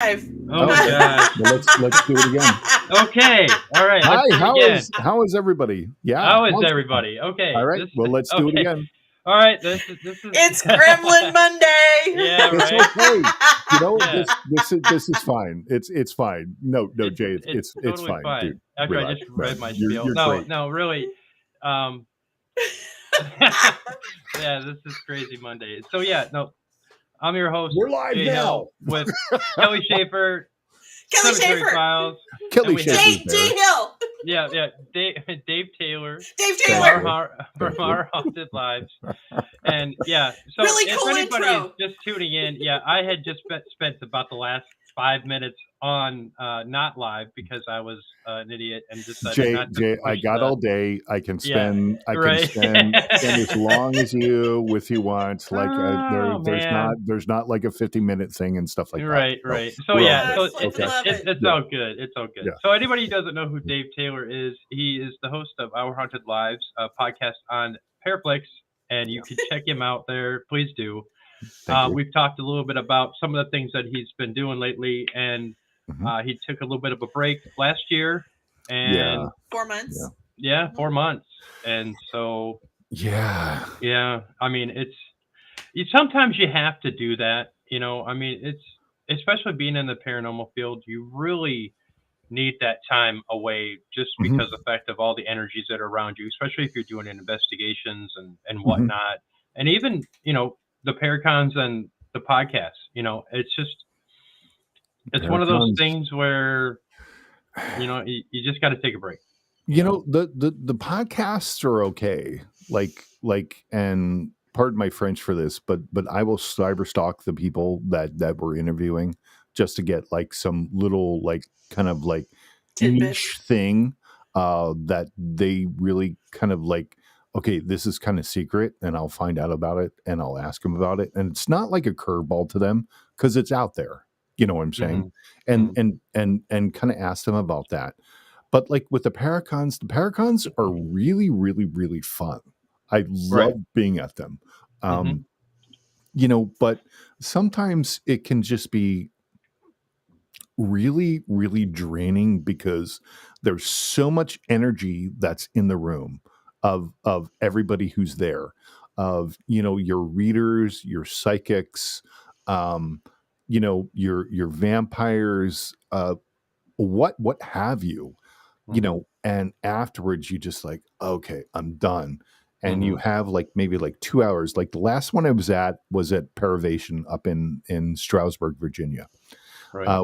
Oh Okay. gosh. Well, let's do it again. Okay. All right. Hi. Let's do it again. How is everybody? Yeah. How is everybody? Okay. All right. Well, let's do it again. All right. This is. It's Gremlin Monday. Yeah. It's Right. okay. You know, Yeah. this is fine. It's fine. No, Jay, it's totally fine, dude. After Relax, I just read my You're spiel. great. No, really. Yeah, this is crazy Monday. So yeah, no, I'm your host. We're live Jay now Hill, with Kelly Shaffer, Kelly Cemetery Shaffer. Files. Kelly And we have- Shaffer's Jay there. Hill. Yeah, Dave Taylor Dave Thank Taylor. you. from our Haunted Lives, and yeah. So Really if cool anybody intro. is just tuning in, yeah, I had just spent about the last 5 minutes on not live because I was an idiot and decided not to. Jay, I push got the- all day. I can spend. I right. can spend as long as you want. Like Oh, man. there's not like a 50-minute thing and stuff like Right, that. right. So So we're all yeah, good. so Yes, love it. it's Yeah. all good. It's all good. Yeah. So anybody who doesn't know who Dave Taylor is, he is the host of Our Haunted Lives, a podcast on Paraflix, and you can check him out there. Please do. Thank you. We've talked a little bit about some of the things that he's been doing lately, and he took a little bit of a break last year, and 4 months. Yeah. 4 months, and so Yeah. I mean, sometimes you have to do that, you know. I mean, it's especially being in the paranormal field, you really need that time away just because of the fact of all the energies that are around you, especially if you're doing investigations and whatnot, and even, you know, the Paracons and the podcast. You know, it's one of those things where, you know, you just got to take a break. You know, the podcasts are okay. Like, and pardon my French for this, but I will cyber stalk the people that we're interviewing just to get like some little like kind of like Tidbits. niche thing that they really kind of like, okay, this is kind of secret, and I'll find out about it and I'll ask them about it. And it's not like a curveball to them because it's out there. You know what I'm saying? And kind of ask them about that. But like with the Paracons are really, really, really fun. I love being at them. You know, but sometimes it can just be really, really draining because there's so much energy that's in the room of everybody who's there, of, you know, your readers, your psychics, you know, your vampires, what have you. You know, and afterwards you just like, okay, I'm done. And you have like maybe like 2 hours. Like the last one I was at Paravation up in Stroudsburg, Virginia,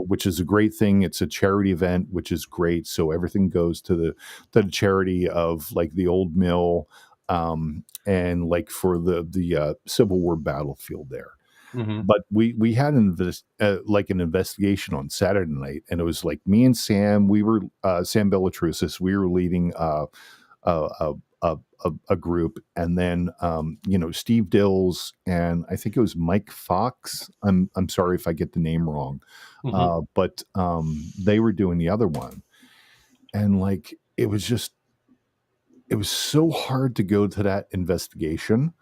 which is a great thing. It's a charity event, which is great. So everything goes to the charity of like the old mill, and like for the Civil War battlefield there. But we had like an investigation on Saturday night, and it was like me and Sam. We were Sam Bellatrusis. We were leading a group, and then you know, Steve Dills, and I think it was Mike Fox. I'm sorry if I get the name wrong, but they were doing the other one, and like it was so hard to go to that investigation.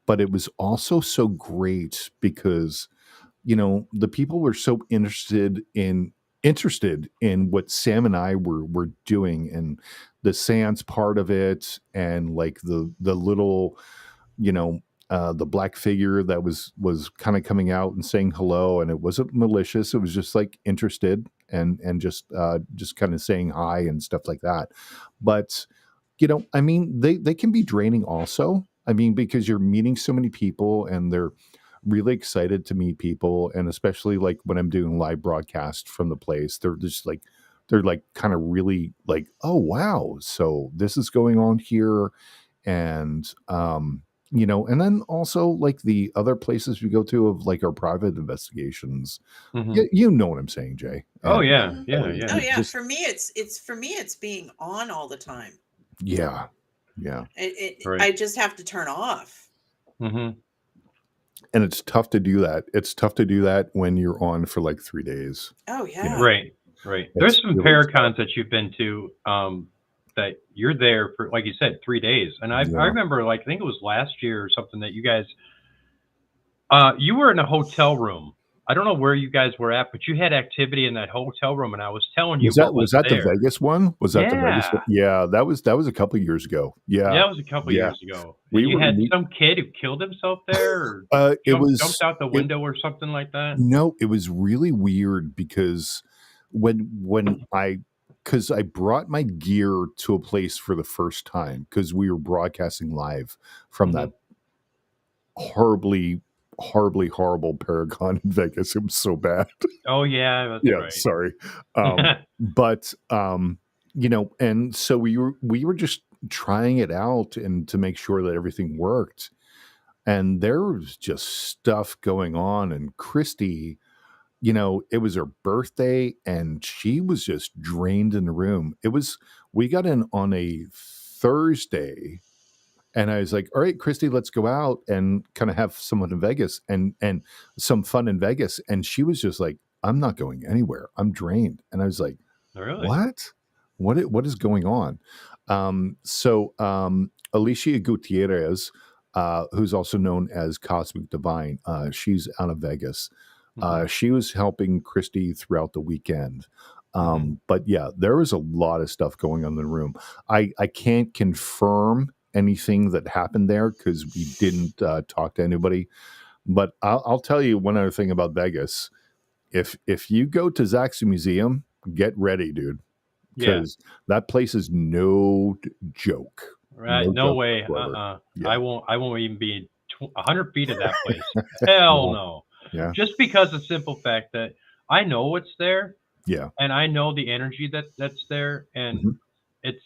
But it was also so great because, you know, the people were so interested in what Sam and I were doing, and the seance part of it, and like the little, you know, the black figure that was kind of coming out and saying hello, and it wasn't malicious. It was just like interested and just kind of saying hi and stuff like that. But, you know, I mean, they can be draining also. I mean, because you're meeting so many people and they're really excited to meet people. And especially like when I'm doing live broadcast from the place, they're like kind of really like, oh, wow. So this is going on here. And, you know, and then also like the other places we go to of like our private investigations. You know what I'm saying, Jay? Oh, And, yeah. Oh yeah. just- For me, it's being on all the time. Yeah. I just have to turn off. And it's tough to do that. It's tough to do that when you're on for like 3 days. Oh yeah. You know? Right. There's some really Paracons that you've been to that you're there for, like you said, 3 days. And I remember, like, I think it was last year or something, that you guys you were in a hotel room I don't know where you guys were at, but you had activity in that hotel room, and I was telling you Was what that was was that the there. Vegas one? Was that the Vegas Yeah. one? Yeah, that was a couple years ago. Yeah, Yeah, it was a couple yeah. years ago. And We you were had we some kid who killed himself there or it jumped was out the it window or something like that? no, it was really weird because when I because I brought my gear to a place for the first time because we were broadcasting live from that Mhm. horribly, horribly horrible Paragon in Vegas. It was so bad. Oh, yeah, that's Yeah, right. sorry. But and so we were just trying it out and to make sure that everything worked. And there was just stuff going on. And Christy, it was her birthday and she was just drained in the room. We got in on a Thursday and I was like, all right, Christy, let's go out and kind of have someone in Vegas and some fun in Vegas. And she was just like, I'm not going anywhere. I'm drained. And I was like, Really? what? What is going on? Alicia Gutierrez, who's also known as Cosmic Divine, she's out of Vegas. Mhm. She was helping Christy throughout the weekend. Mhm. But yeah, there was a lot of stuff going on in the room. I can't confirm anything that happened there because we didn't talk to anybody. But I'll tell you one other thing about Vegas. If you go to Zach's Museum, get ready, dude, Yeah. because that place is no joke. Right. No No joke way. whatsoever. I Yeah. won't even be 100 feet of that place. Hell Yeah. no. Yeah. Just because of the simple fact that I know what's there Yeah. and I know the energy that's there, and Mhm. it's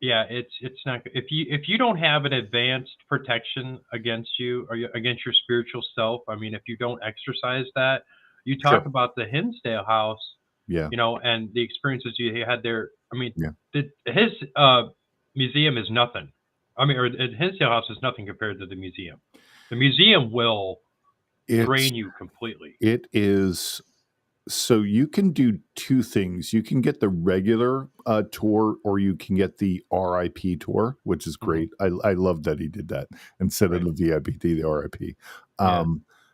yeah, it's not if you don't have an advanced protection against you or against your spiritual self. I mean, if you don't exercise that, you Sure. talk about the Hinsdale house, Yeah. and the experiences you had there. I mean, Yeah. his museum is nothing. I mean, or Hinsdale house is nothing compared to the museum. The museum will It's drain you completely. it is so you can do two things. You can get the regular tour or you can get the RIP tour, which is Hmm. great. I love that he did that instead of Right. the VIP, the RIP. Yeah.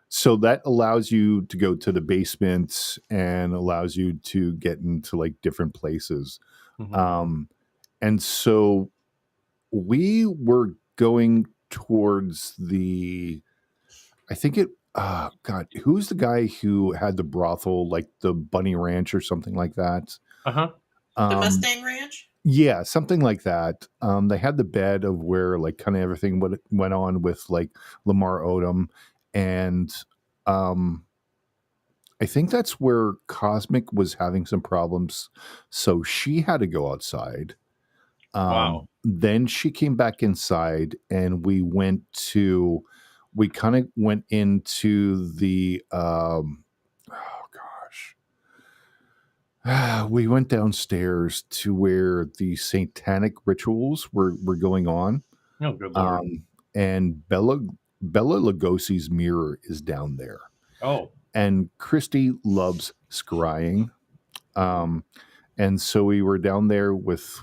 So that allows you to go to the basements and allows you to get into like different places. Hmm. Um, and so we were going towards I think God, who's the guy who had the brothel, like the Bunny Ranch or something like that? Uh-huh. The Um, Mustang Ranch? yeah, something like that. They had the bed of where like kind of everything went on with like Lamar Odom, and um, I think that's where Cosmic was having some problems, so she had to go outside. Wow. Then she came back inside, and we kind of went into the oh gosh, we went downstairs to where the satanic rituals were going on, Oh, good Lord. um, and Bella Lugosi's mirror is down there, Oh. and Christy loves scrying. Hmm. Um, and so we were down there with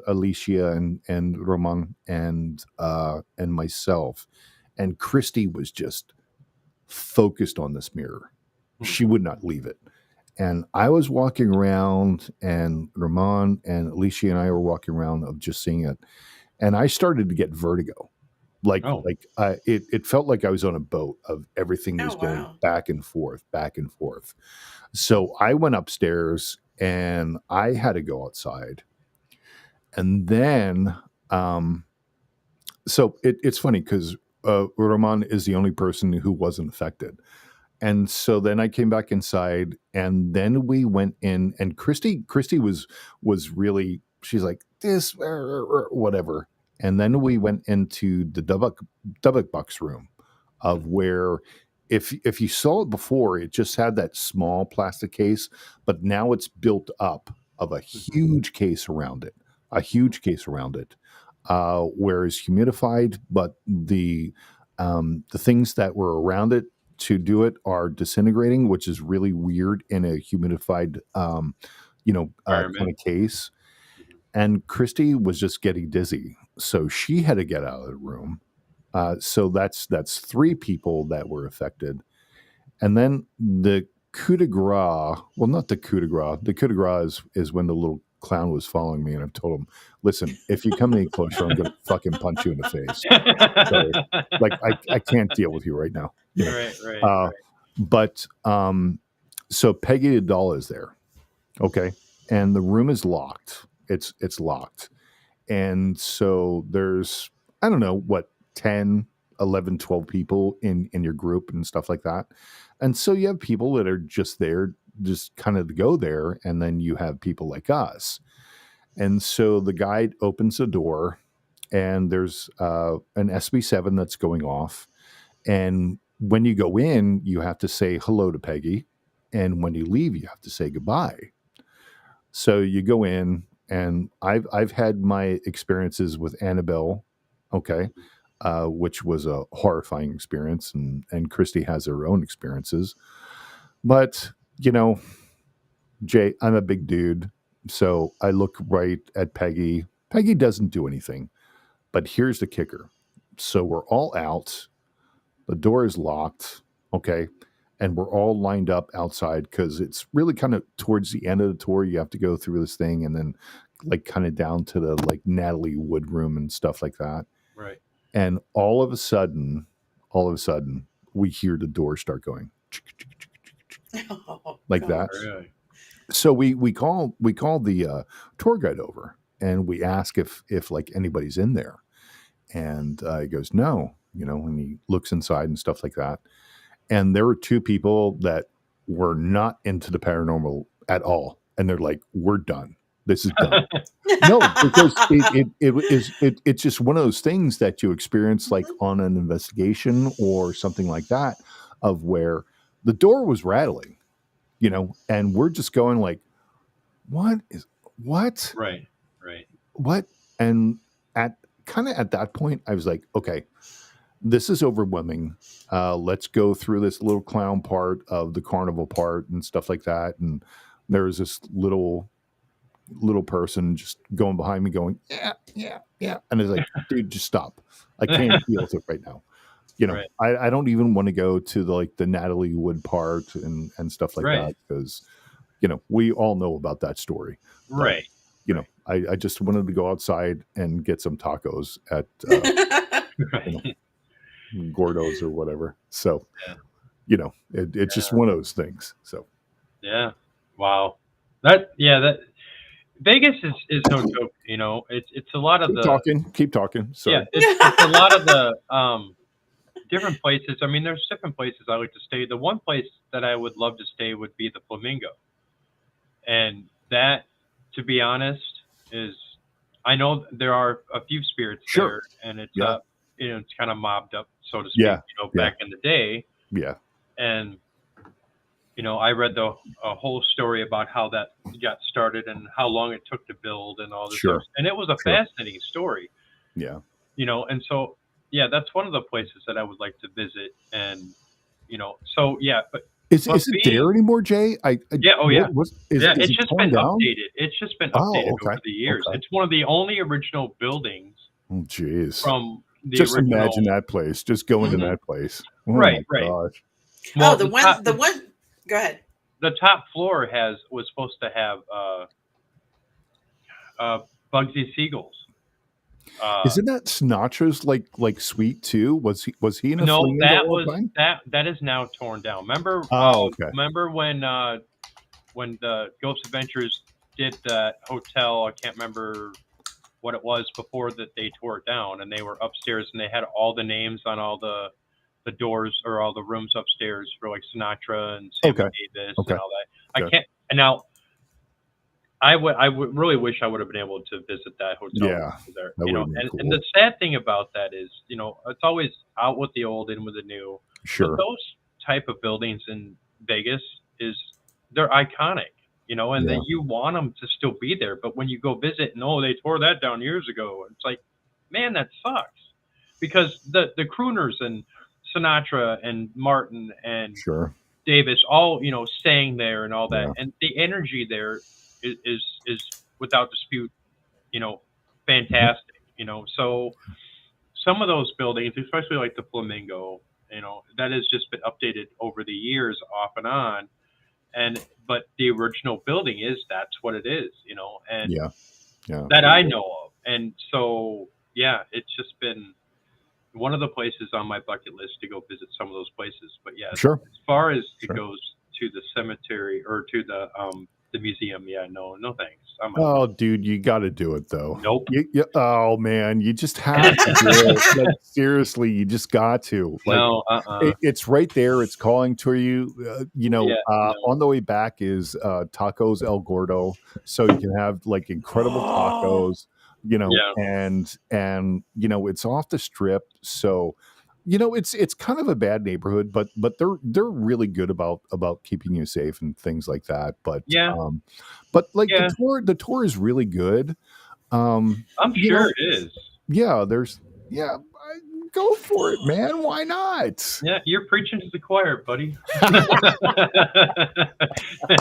Alicia and Roman and myself, and Christy was just focused on this mirror. Hmm. She would not leave it. And I was walking around, and Ramon and Alicia and I were walking around of just seeing it, and I started to get vertigo. Oh. It felt like I was on a boat of everything Oh, was going wow. back and forth, back and forth. So I went upstairs and I had to go outside. And then, um, it's funny because Roman is the only person who wasn't affected. And so then I came back inside, and then we went in, and Christy was really, she's like this whatever. And then we went into the Dubbuck Bucks room of Hmm. where if you saw it before, it just had that small plastic case, but now it's built up of a Hmm. huge case around it, Hmm. where it's humidified, but the things that were around it to do it are disintegrating, which is really weird in a humidified, kind Environment. of case. Hmm. And Christy was just getting dizzy, so she had to get out of the room. So that's three people that were affected, And then the coup de grace, well, not the coup de grace. The coup de grace is when the little clown was following me, and I've told him, listen, if you come any closer, I'm going to fucking punch you in the face. Sorry. Like, I can't deal with you right now. You know? Right. But so Peggy the doll is there. Okay. And the room is locked. It's locked. And so there's, I don't know, what, 10, 11, 12 people in your group and stuff like that. And so you have people that are just there, just kind of to go there. And then you have people like us. And so the guide opens the door and there's an SB7 that's going off. And when you go in, you have to say hello to Peggy. And when you leave, you have to say goodbye. So you go in, and I've had my experiences with Annabelle, okay, which was a horrifying experience, and Christy has her own experiences. But you know, Jay, I'm a big dude, so I look right at Peggy. Peggy doesn't do anything, but here's the kicker. So we're all out. The door is locked, okay, and we're all lined up outside because it's really kind of towards the end of the tour. You have to go through this thing and then like kind of down to the like Natalie Wood room and stuff like that. Right. And all of a sudden, we hear the door start going like God. that. Really? So we call the tour guide over and we ask if like anybody's in there, and he goes no, and he looks inside and stuff like that. And there were two people that were not into the paranormal at all. And they're like, we're done. This is done. No, because it's just one of those things that you experience like on an investigation or something like that, of where the door was rattling, and we're just going like, what? Right. What? And at that point, I was like, okay, this is overwhelming. Let's go through this little clown part of the carnival part and stuff like that. And there was this little person just going behind me going, yeah. And it's like, dude, just stop. I can't deal with it right now. Right. I don't even want to go to the Natalie Wood part and stuff like that, because, we all know about that story. Right. But, I just wanted to go outside and get some tacos at, Gordo's or whatever. So, it's just one of those things. So, yeah. Wow. That Vegas is no joke. It's a lot of keep talking. Sorry. Yeah, it's a lot of the different places. I mean, there's different places I like to stay. The one place that I would love to stay would be the Flamingo, and that, to be honest, I know there are a few spirits there, and it's it's kind of mobbed up, so to speak. Back in the day. Yeah. And I read a whole story about how that got started and how long it took to build and all this stuff. And it was a fascinating story. Yeah. And so, yeah, that's one of the places that I would like to visit. And, so, yeah. But is it there anymore, Jay? It's just been updated. It's just been updated over the years. Okay. It's one of the only original buildings. Oh, jeez. From the just original... imagine that place. Just going to that place. Oh, right. Gosh. Well, the one. Go ahead. The top floor was supposed to have Bugsy Siegels. Isn't that Sinatra's like suite too? Was he in a no? Flamingo That is now torn down. Remember? Remember when the Ghost Adventures did that hotel? I can't remember what it was before that they tore it down, and they were upstairs and they had all the names on all the doors or all the rooms upstairs for like Sinatra and Sammy Davis and all that. I can't. And now I would really wish I would have been able to visit that hotel. Yeah, there. Cool. And the sad thing about that is, it's always out with the old, in with the new. Sure. But those type of buildings in Vegas they're iconic, and then you want them to still be there. But when you go visit, they tore that down years ago. It's like, man, that sucks, because the crooners and Sinatra and Martin and Davis all staying there and all that, and the energy there is without dispute fantastic. So some of those buildings, especially like the Flamingo, that has just been updated over the years, off and on. But the original building that's what it is, and Yeah. that I know of. And so, yeah, it's just been one of the places on my bucket list to go visit some of those places. But yeah, Sure. as far as it goes to the cemetery or to the museum, yeah, no thanks. Oh, dude, you got to do it though. Nope. Oh man, you just have to do it. Like, seriously, you just got to. Like, no, it's right there. It's calling to you. On the way back is Tacos El Gordo, so you can have like incredible tacos. And it's off the strip, so it's kind of a bad neighborhood, but they're really good about keeping you safe and things like that. But the tour is really good. I'm sure it is. Yeah, go for it, man. Why not? Yeah, you're preaching to the choir, buddy.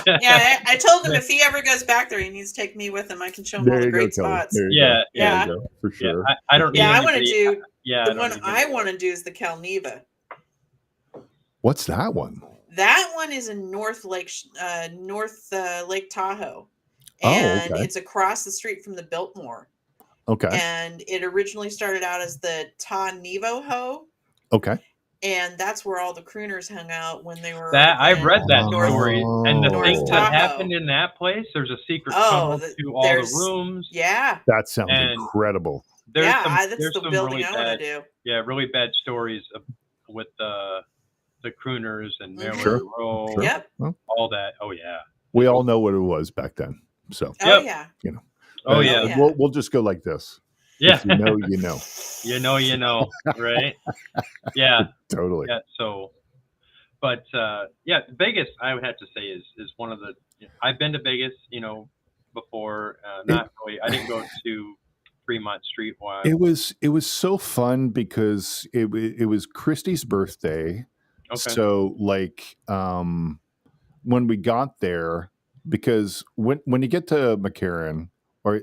Yeah, I told him if he ever goes back there, he needs to take me with him. I can show him all the great spots. Yeah, for sure. I don't. Yeah, I want to do. Yeah, the one I want to do is the Calneva. What's that one? That one is in North Lake Tahoe, and it's across the street from the Biltmore. Okay. And it originally started out as the Ta Nevo Ho. Okay. And that's where all the crooners hung out when they were. I've read that story, and the things that happened in that place. There's a secret tunnel to all the rooms. Yeah, that sounds incredible. That's the building I want to do. Yeah, really bad stories with the crooners and Marilyn Monroe. Yep, all that. Oh yeah, we all know what it was back then. So yeah, Oh yeah. We'll just go like this. Yeah. If you know, you know. You know, right? Yeah. Totally. Yeah. So, but Vegas, I would have to say is one of the. I've been to Vegas, before. Not really. I didn't go to Fremont Street. It was so fun because it was Christy's birthday. Okay. So when we got there, because when you get to McCarran. Or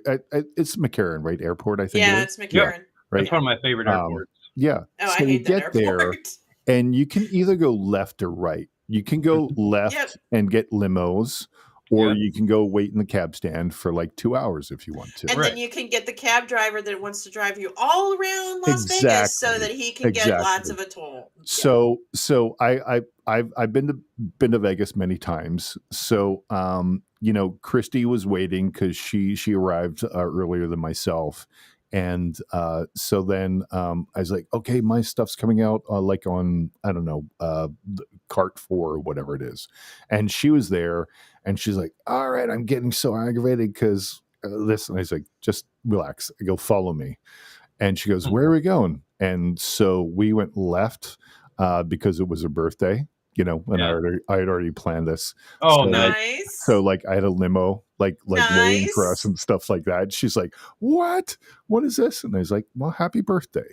it's McCarran, right? Airport, I think. Yeah, it's McCarran. Yeah, right? It's one of my favorite airports. Yeah. Oh, so I hate you that get airport. there, and you can either go left or right. You can go left and get limos, or you can go wait in the cab stand for like 2 hours if you want to. And then you can get the cab driver that wants to drive you all around Las Vegas so that he can get lots of a toll. So I've been to Vegas many times. So Christy was waiting because she arrived earlier than myself. And so then I was like, okay, my stuff's coming out like on, I don't know, cart 4 or whatever it is. And she was there and she's like, all right, I'm getting so aggravated because this. And I was like, just relax. I go, follow me. And she goes, where are we going? And so we went left because it was her birthday. And I had already planned this. Oh, so, nice. So I had a limo, waiting for us and stuff like that. She's like, "What? What is this?" And I was like, "Well, happy birthday."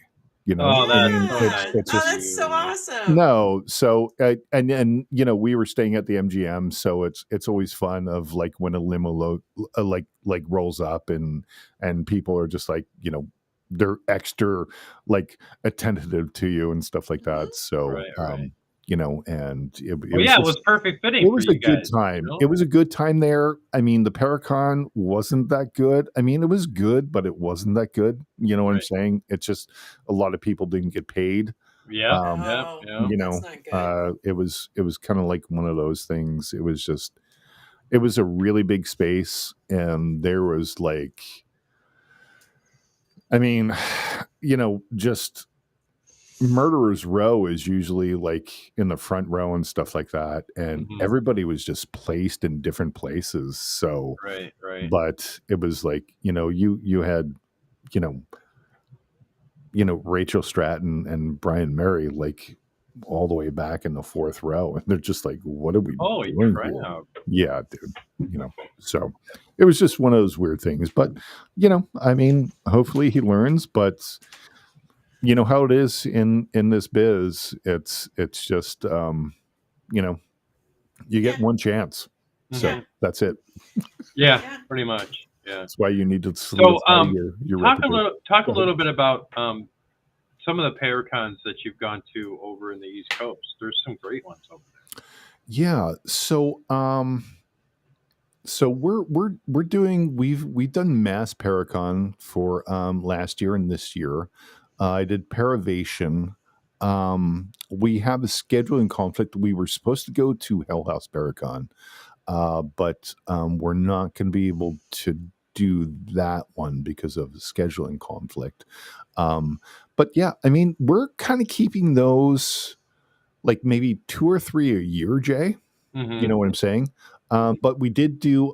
Oh, that's that's so awesome. No, so and we were staying at the MGM, so it's always fun of when a limo rolls up and people are just they're extra attentive to you and stuff like that. So right. And it was perfect fitting. It was a good time. It was a good time there. I mean, the Paracon wasn't that good. I mean, it was good, but it wasn't that good. You know what I'm saying? It's just a lot of people didn't get paid. Yeah. That's not good. It was kind of like one of those things. It was a really big space, and there was just. Murderer's Row is usually in the front row and stuff like that, and everybody was just placed in different places. So right. But it was you had Rachel Stratton and Brian Murray all the way back in the 4th row, and they're just what are we doing here? Yeah, dude. So it was just one of those weird things. But I mean, hopefully he learns, but. You know how it is in this biz. It's just you get one chance, so that's it. Yeah, pretty much. Yeah, that's why you need to. So talk a little bit about some some of the paracons that you've gone to over in the East Coast. There's some great ones over there. Yeah. So we're doing we've done Mass Paracon for last year and this year. I did Paravation. We have a scheduling conflict. We were supposed to go to Hell House Paracon, but we're not going to be able to do that one because of the scheduling conflict. But yeah, I mean, we're kind of keeping those like maybe 2 or 3 a year, Jay. You know what I'm saying? But we did do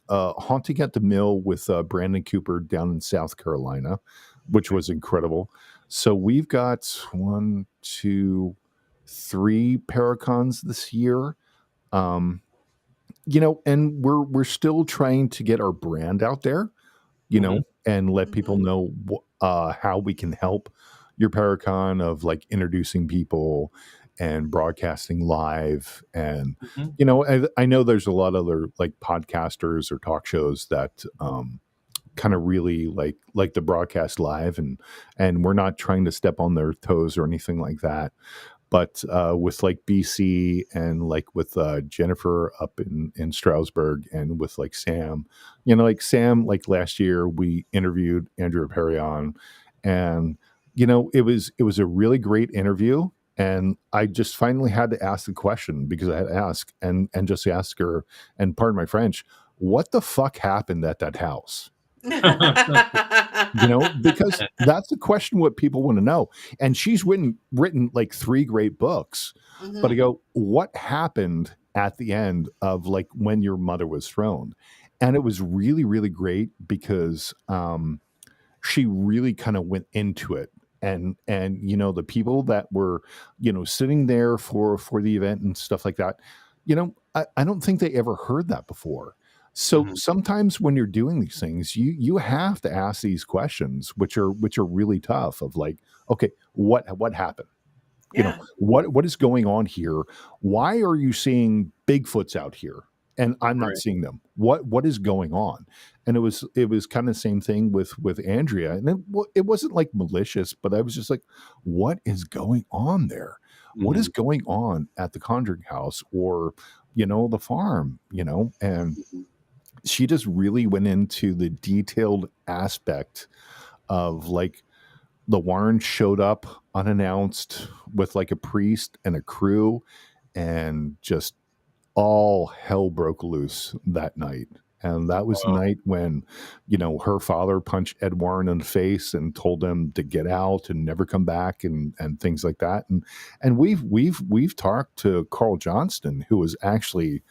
Haunting at the Mill with Brandon Cooper down in South Carolina, which was incredible. So we've got 1, 2, 3 Paracons this year. You know, and we're still trying to get our brand out there, you know, and let people know how we can help your Paracon of like introducing people and broadcasting live. And, you know, I know there's a lot of other like podcasters or talk shows that kind of really like the broadcast live, and we're not trying to step on their toes or anything like that. But with like BC and like with Jennifer up in Stroudsburg and with like Sam, you know, like Sam, like last year we interviewed Andrew Perrion, and you know it was a really great interview. And I just finally had to ask the question because I had to ask and just ask her, and pardon my French, what the fuck happened at that house? You know, because that's the question what people want to know. And she's written like 3 great books. But I go, what happened at the end of like when your mother was thrown? And it was really, really great because she really kind of went into it. And you know, the people that were, you know, sitting there for the event and stuff like that, you know, I don't think they ever heard that before. So sometimes when you're doing these things, you have to ask these questions, which are really tough. Of like, okay, what happened? You know, what is going on here? Why are you seeing Bigfoots out here and I'm not seeing them? What is going on? And it was kind of the same thing with Andrea, and it wasn't like malicious, but I was just like, what is going on there? What is going on at the Conjuring House or, you know, the farm? You know, and she just really went into the detailed aspect of like the Warren showed up unannounced with like a priest and a crew, and just all hell broke loose that night. And that was the night when, you know, her father punched Ed Warren in the face and told him to get out and never come back and things like that. And we've talked to Carl Johnston, who was actually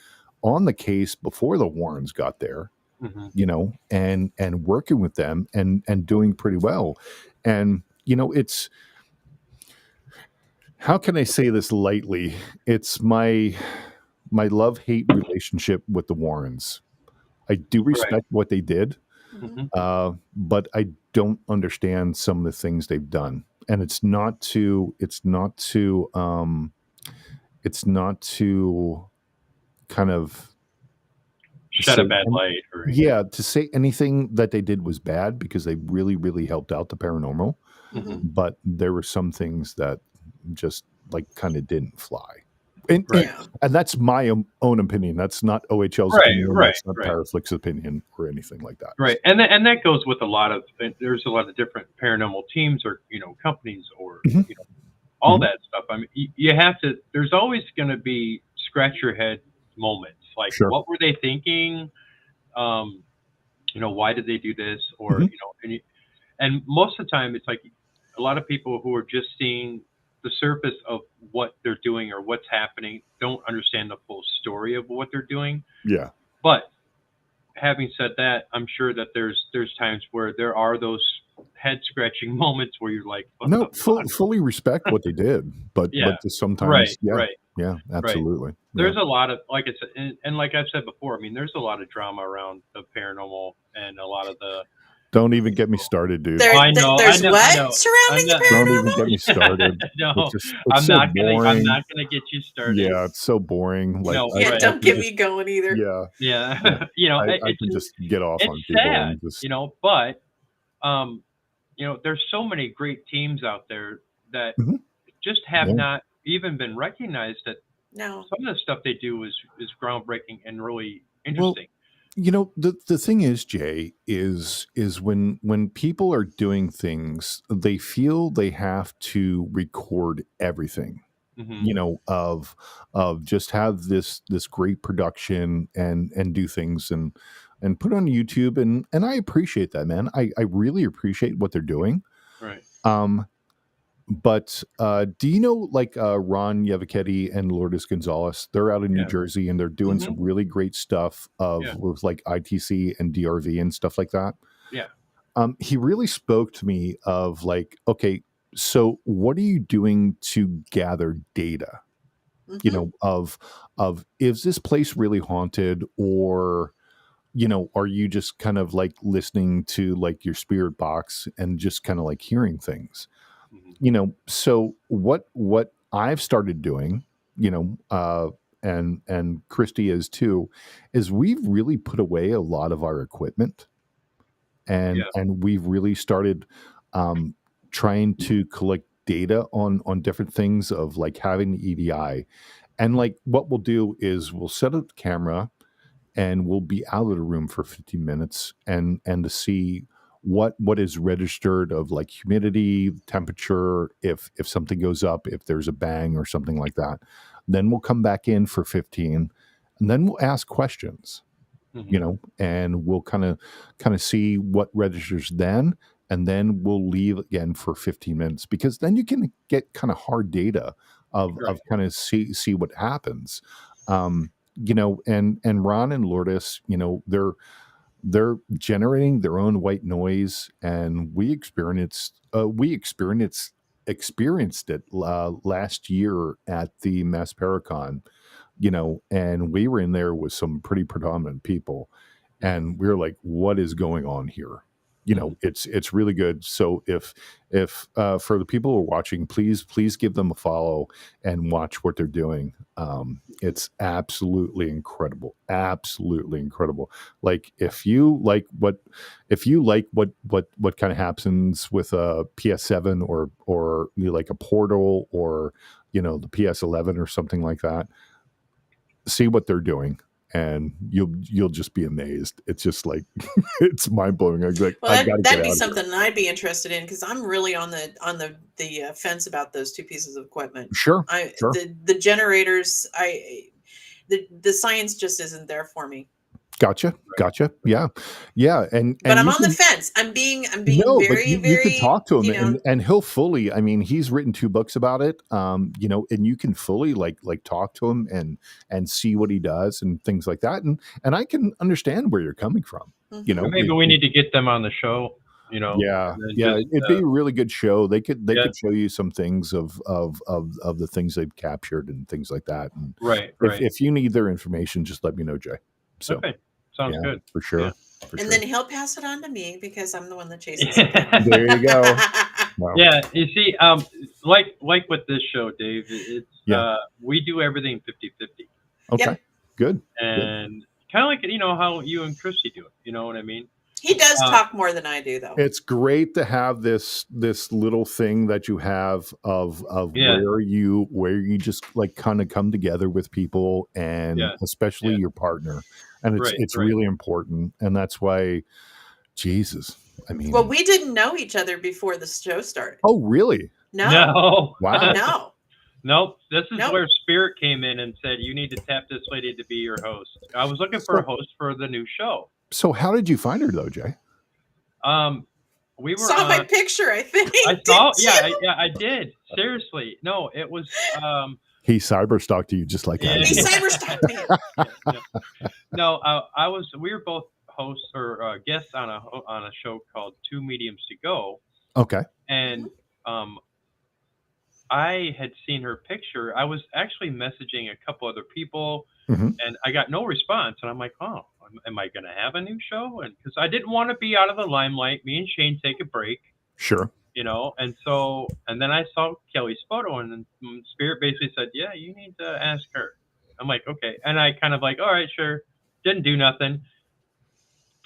on the case before the Warrens got there, you know, and working with them and doing pretty well. And, you know, it's, how can I say this lightly? It's my love-hate relationship with the Warrens. I do respect what they did, but I don't understand some of the things they've done. And it's not to kind of shed a bad light, or to say anything that they did was bad, because they really, really helped out the paranormal. But there were some things that just like kind of didn't fly. And that's my own opinion. That's not OHL's opinion. That's not Paraflix's opinion or anything like that. Right. And that goes with a lot of, there's a lot of different paranormal teams or, you know, companies or, you know, all that stuff. I mean, you have to, there's always going to be scratch your head moments. Like, what were they thinking? You know, why did they do this? Or, you know, and most of the time it's like a lot of people who are just seeing the surface of what they're doing or what's happening don't understand the full story of what they're doing. Yeah. But having said that, I'm sure that there's times where there are those head scratching moments where you're like, no, fully respect what they did, but sometimes, yeah, absolutely. Right. There's a lot of, like I said, and like I've said before, I mean, there's a lot of drama around the paranormal and a lot of the. Don't even get me started, dude. I know. There's what surrounding the paranormal? Don't even get me started. No, it's I'm so not boring. gonna get you started. Yeah, it's so boring. Like, don't get me going either. Yeah. You know, I can just get off it's on people. Sad, you know, but there's so many great teams out there that Mhm. just have Yeah. not even been recognized. That No. some of the stuff they do is groundbreaking and really Well, interesting. the thing is, Jay, is when people are doing things, they feel they have to record everything. Hmm. Of just have this great production and do things and put on YouTube, and I appreciate that, man. I really appreciate what they're doing. Right. Um, but do you know, like, Ron Yavaketti and Lourdes Gonzalez? They're out in New Yeah. Jersey, and they're doing some Hmm. really great stuff Yeah. with like ITC and DRV and stuff like that. Yeah. He really spoke to me of like, okay, so what are you doing to gather data? Mm-hmm. Of is this place really haunted, or are you just kind of like listening to like your spirit box and just kind of like hearing things? Hmm. So what I've started doing, and Christy is too, is we've really put away a lot of our equipment, and Yeah. we've really started um, trying to collect data on different things of like having the EDI. And like what we'll do is we'll set up the camera and we'll be out of the room for 15 minutes and to see what is registered of like humidity, temperature, if something goes up, if there's a bang or something like that. Then we'll come back in for 15, and then we'll ask questions, Hmm. and we'll kind of see what registers then, and then we'll leave again for 15 minutes, because then you can get kind of hard data Right. of kind of see what happens. And Ron and Lourdes, they're generating their own white noise, and we experienced it last year at the Mass Paracon, and we were in there with some pretty predominant people, and we were like, what is going on here? Hmm. It's really good. So if for the people who are watching, please give them a follow and watch what they're doing. It's absolutely incredible, absolutely incredible. Like if you like what kind of happens with a PS7, or like a Portal, or the PS11 or something like that, see what they're doing, and you'll just be amazed. It's just like it's mind blowing. I'm like, Well, I got to get that'd be out of here. something I'd be interested in, because I'm really on the fence about those two pieces of equipment. Sure. The generators, the science just isn't there for me. Gotcha. Yeah. And But I'm you on the can fence. I'm being no, but very, you could very, talk to him, and he'll fully. I mean, he's written 2 books about it. And you can fully like talk to him and see what he does and things like that, and I can understand where you're coming from. Mhm. Maybe we need to get them on the show. Yeah, And then yeah, just it'd be a really good show. They could yeah. show you some things of the things they've captured and things like that. And Right. if you need their information, just let me know, Jay. So Okay. Sounds yeah, good. for sure. Yeah. For And sure. then he'll pass it on to me, because I'm the one that chases it down. There you go. Wow. Yeah, you see, like with this show, Dave, it's Yeah. we do everything 50-50. Okay. Yep. Good. And kind of like how you and Christy do it. You know what I mean? He does talk more than I do, though. It's great to have this little thing that you have of Yeah. where you just like kind of come together with people, and Yeah. especially Yeah. your partner, and it's Right. really important, and that's why, Jesus, I mean, Well, we didn't know each other before the show started. oh really? No. Wow. No. Nope. This is Nope. where Spirit came in and said, "You need to tap this lady to be your host." I was looking for a host for the new show. So how did you find her though, Jay? We were Saw my picture, I think. I saw. Yeah, I did. Seriously, no, it was. He cyberstalked you just like I He did. cyberstalked me. No, we were both hosts or guests on a show called Two Mediums to Go. Okay. And I had seen her picture. I was actually messaging a couple other people, and I got no response. And I'm like, oh, am I going to have a new show? And because I didn't want to be out of the limelight, me and Shane take a break. Sure. And then I saw Kelly's photo, and then Spirit basically said, yeah, you need to ask her. I'm like, okay. And I kind of like, all right, sure. Didn't do nothing.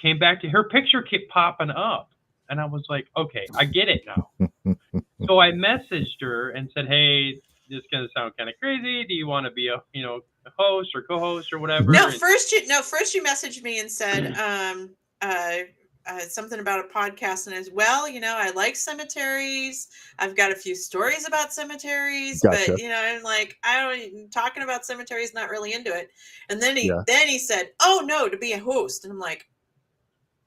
Came back to her picture kept popping up. And I was like, okay, I get it now. So I messaged her and said, hey, this is going to sound kind of crazy. Do you want to be a host or co-host or whatever? No, first you messaged me and said something about a podcast, and as well, I like cemeteries. I've got a few stories about cemeteries, Gotcha. but I'm like, talking about cemeteries, not really into it. And then he said, oh no, to be a host. And I'm like,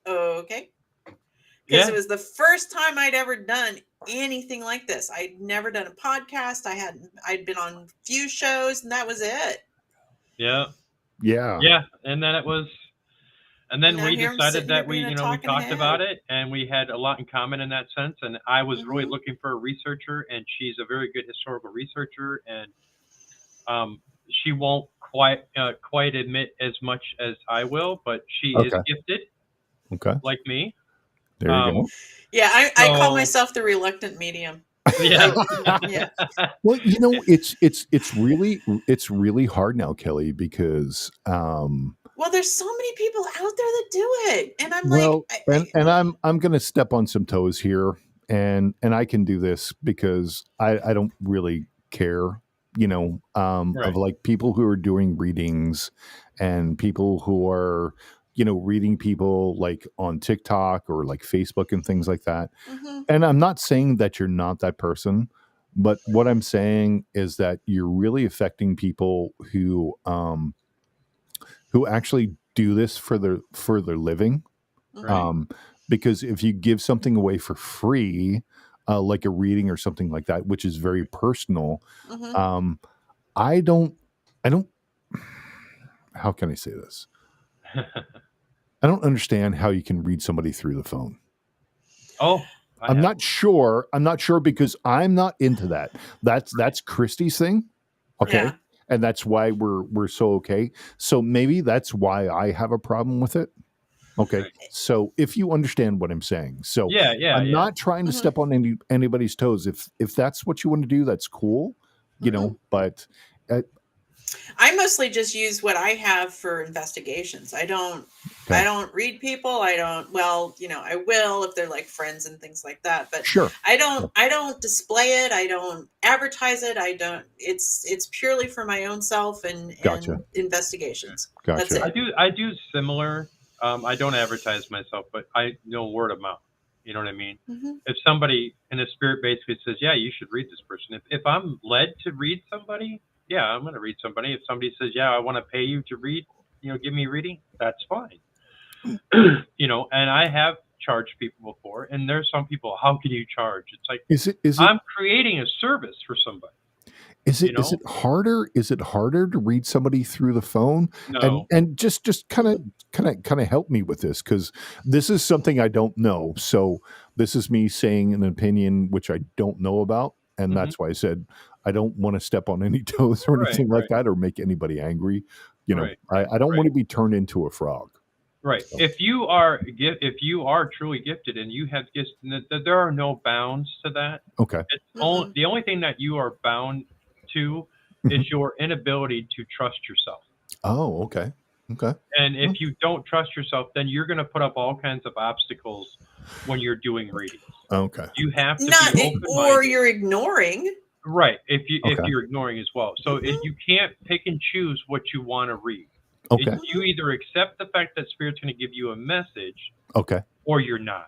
okay. Because it was the first time I'd ever done anything like this. I'd never done a podcast. I'd been on a few shows, and that was it. Yeah. And then we decided that we talked about it, and we had a lot in common in that sense. And I was really looking for a researcher, and she's a very good historical researcher, and she won't quite admit as much as I will, but she is gifted, like me. There you go. Yeah, I call myself the reluctant medium. Yeah. Yeah. Well, it's really hard now, Kelly, because well, there's so many people out there that do it, and I'm going to step on some toes here, and I can do this because I don't really care, of like people who are doing readings and people who are reading people like on TikTok or like Facebook and things like that. And I'm not saying that you're not that person, but what I'm saying is that you're really affecting people who actually do this for their living. Because if you give something away for free, like a reading or something like that, which is very personal, I don't, how can I say this? I don't understand how you can read somebody through the phone. I'm not sure because I'm not into that. That's Christy's thing. Okay. Yeah. And that's why we're so okay. So maybe that's why I have a problem with it. Okay. Right. So if you understand what I'm saying. So I'm not trying to step on anybody's toes. If that's what you want to do, that's cool, but I mostly just use what I have for investigations. I don't read people. I will if they're like friends and things like that, but I don't display it. I don't advertise it. It's purely for my own self and investigations. Gotcha. That's it. I do similar. I don't advertise myself, but I know word of mouth. You know what I mean? If somebody in a spirit basically says, yeah, you should read this person. If I'm led to read somebody, yeah, I'm going to read somebody. If somebody says, yeah, I want to pay you to read, give me a reading, that's fine. And I have charged people before, and there's some people, how can you charge? It's like, I'm creating a service for somebody. Is it harder? Is it harder to read somebody through the phone? No. And just kind of help me with this, because this is something I don't know. So this is me saying an opinion which I don't know about, and that's why I said I don't want to step on any toes or anything like that, or make anybody angry. I don't want to be turned into a frog. Right. So. If you are truly gifted and you have gifts, there are no bounds to that. Okay. The only thing that you are bound to is your inability to trust yourself. Oh, okay. Okay. And if you don't trust yourself, then you're going to put up all kinds of obstacles when you're doing readings. Okay. You have to be open-minded. Or you're ignoring. Right. If you're ignoring as well. So if you can't pick and choose what you want to read. Okay. You either accept the fact that Spirit's going to give you a message. Okay. Or you're not.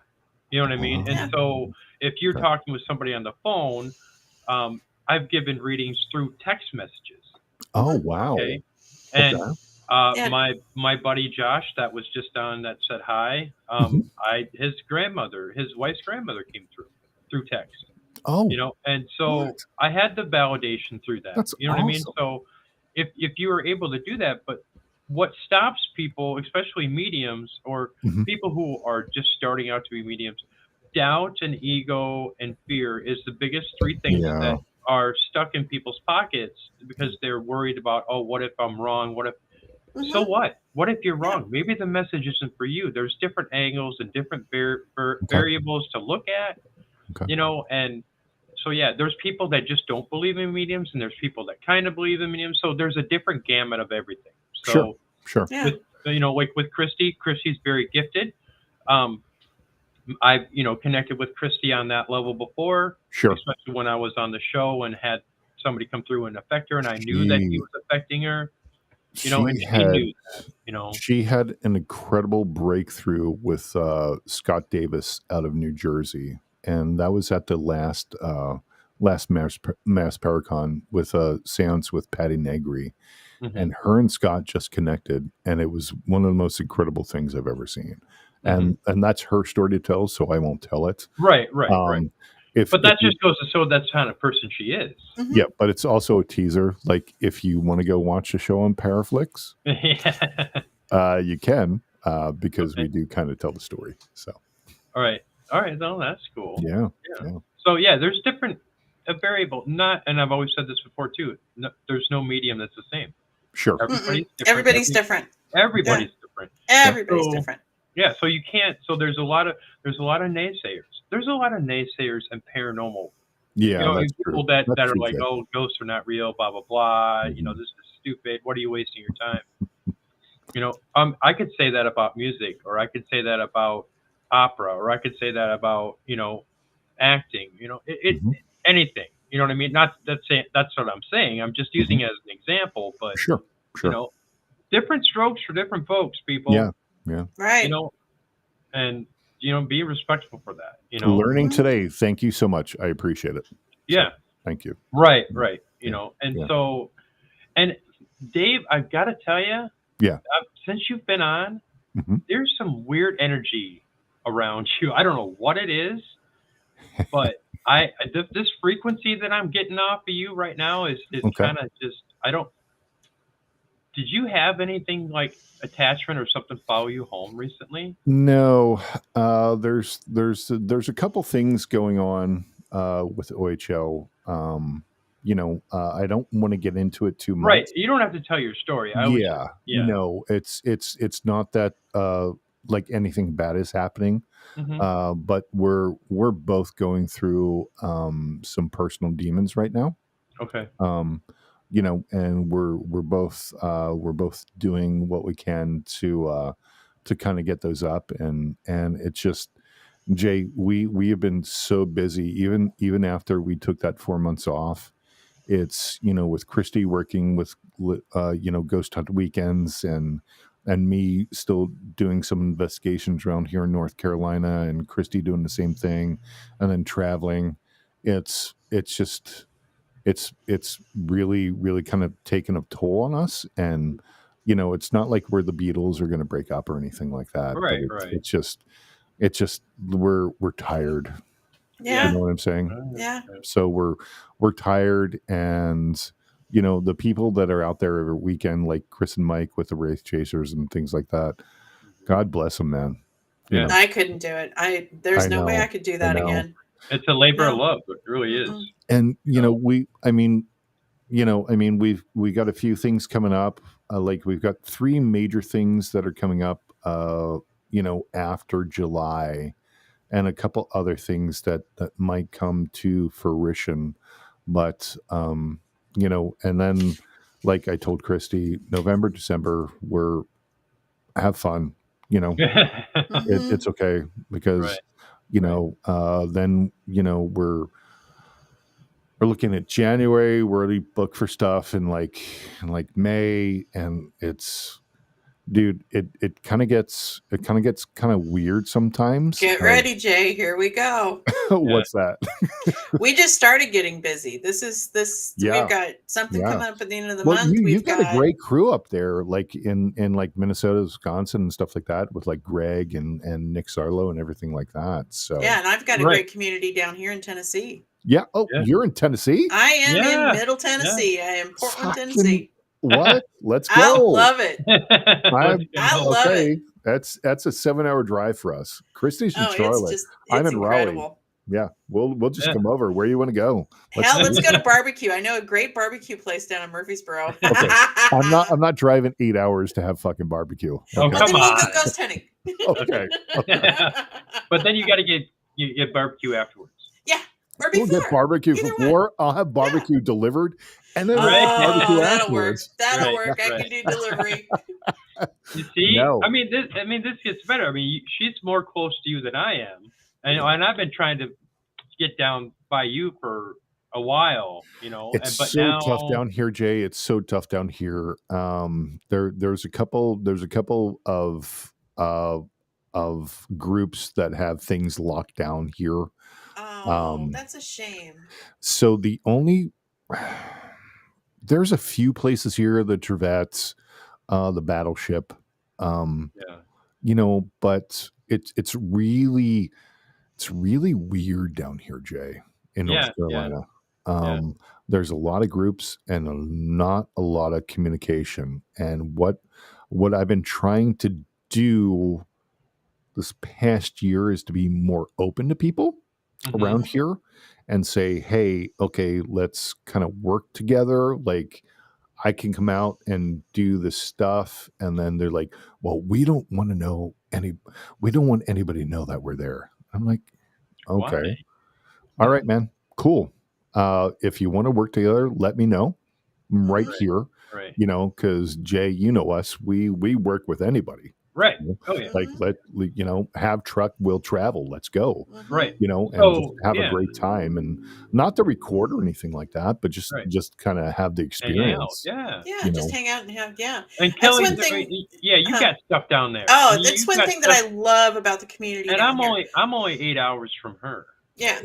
You know what I mean? And so if you're talking with somebody on the phone, I've given readings through text messages. Oh, wow. Okay. And my buddy Josh that was just on that said hi, his wife's grandmother came through text. Oh. And so I had the validation through that. That's what I mean? awesome. So if you were able to do that, but what stops people, especially mediums or people who are just starting out to be mediums, doubt and ego and fear is the biggest three things that are stuck in people's pockets because they're worried about, oh, what if I'm wrong? What if, so what? What if you're wrong? Maybe the message isn't for you. There's different angles and different variables to look at, and so, there's people that just don't believe in mediums and there's people that kind of believe in mediums. So there's a different gamut of everything. So sure. With, like with Christy's very gifted. I've connected with Christy on that level before, Sure. especially when I was on the show and had somebody come through and affect her, and I knew that he was affecting her. And she knew that. She had an incredible breakthrough with Scott Davis out of New Jersey, and that was at the last Mass Paracon with a seance with Patty Negri, and her and Scott just connected, and it was one of the most incredible things I've ever seen. And that's her story to tell, so I won't tell it. Right. But that just goes to show that's the kind of person she is. Yeah, but it's also a teaser. Like, if you want to go watch the show on Paraflix, you can, because we do kind of tell the story. So, all right, no, that's cool. Yeah. So there's different variable. And I've always said this before too. No, there's no medium that's the same. Sure, everybody's different. Everybody's different. Everybody's different. Yeah, so you can't. So there's a lot of naysayers. There's a lot of naysayers and paranormal. Yeah, that's people true. that are like, oh, ghosts are not real, blah blah blah. This is stupid. What are you wasting your time? I could say that about music, or I could say that about opera, or I could say that about acting. Anything. You know what I mean? Not that's what I'm saying. I'm just using it as an example, but sure. Different strokes for different folks, people. Yeah. Right. And be respectful for that. Learning today. Thank you so much. I appreciate it. Yeah. So, thank you. Right. So, and Dave, I've got to tell you, since you've been on, there's some weird energy around you. I don't know what it is, but this frequency that I'm getting off of you right now is kind of just, did you have anything like attachment or something follow you home recently? No, there's a couple things going on with OHL. I don't want to get into it too much. Right, you don't have to tell your story. It's not that like anything bad is happening, but we're both going through some personal demons right now. Okay. And we're both doing what we can to kind of get those up, and it's just, Jay, we have been so busy, even after we took that 4 months off. It's with Christy working with ghost hunt weekends, and me still doing some investigations around here in North Carolina, and Christy doing the same thing, and then traveling. It's really, really kind of taken a toll on us. And, it's not like we're the Beatles are going to break up or anything like that. Right. It's just we're tired. Yeah. You know what I'm saying? Yeah. So we're tired, and, the people that are out there every weekend, like Chris and Mike with the Wraith Chasers and things like that, God bless them, man. Yeah. I couldn't do it. There's no way I could do that again. It's a labor of love. It really is. And we got a few things coming up. Like, we've got 3 major things that are coming up, after July, and a couple other things that might come to fruition. But, and then, like I told Christy, November, December, have fun, it's okay, because, then, we're looking at January. We're already booked for stuff in like May, and it's, dude, it kind of gets kind of weird sometimes. Get ready, Jay. Here we go. What's that? We just started getting busy. We've got something coming up at the end of the month. You've got a great crew up there, like in like Minnesota, Wisconsin, and stuff like that, with like Greg and Nick Sarlo and everything like that. So and I've got a great community down here in Tennessee. Yeah. Oh, you're in Tennessee? I am in Middle Tennessee. I am Portland, Tennessee. What? Let's go. I love it. I love it. That's a 7-hour drive for us. Christy's in Charlotte. I'm in incredible. Raleigh. Yeah, we'll just come over. Where you want to go? Let's go to barbecue. I know a great barbecue place down in Murfreesboro. Okay. I'm not driving 8 hours to have fucking barbecue. Okay. Oh, come on. We'll go ghost hunting. Okay. But then you got to get barbecue afterwards. Yeah. We'll get barbecue before. I'll have barbecue delivered And then oh, that'll work. That'll work. I can do delivery. You see, I mean, this gets better. I mean, she's more close to you than I am, and I've been trying to get down by you for a while, It's but so now tough down here, Jay. It's so tough down here. There's a couple of groups that have things locked down here. Oh, that's a shame. So there's a few places here, the Trevets, the Battleship, but it's really weird down here, Jay, in North Carolina. There's a lot of groups and not a lot of communication. And what I've been trying to do this past year is to be more open to people around here and say, hey, okay, let's kind of work together. Like, I can come out and do this stuff. And then they're like, well, we don't want anybody to know that we're there. I'm like, okay. Why? All right, man. Cool. If you want to work together, let me know. I'm right here. Right. Because Jay, you know us, we work with anybody. Right. Oh yeah. Like, have truck, will travel. Let's go. Right. And just have a great time, and not to record or anything like that, but just kind of have the experience. Yeah. Just hang out and have And Kelly, one thing, you got stuff down there. Oh, that's one thing that I love about the community. And I'm only 8 hours from her. Yeah,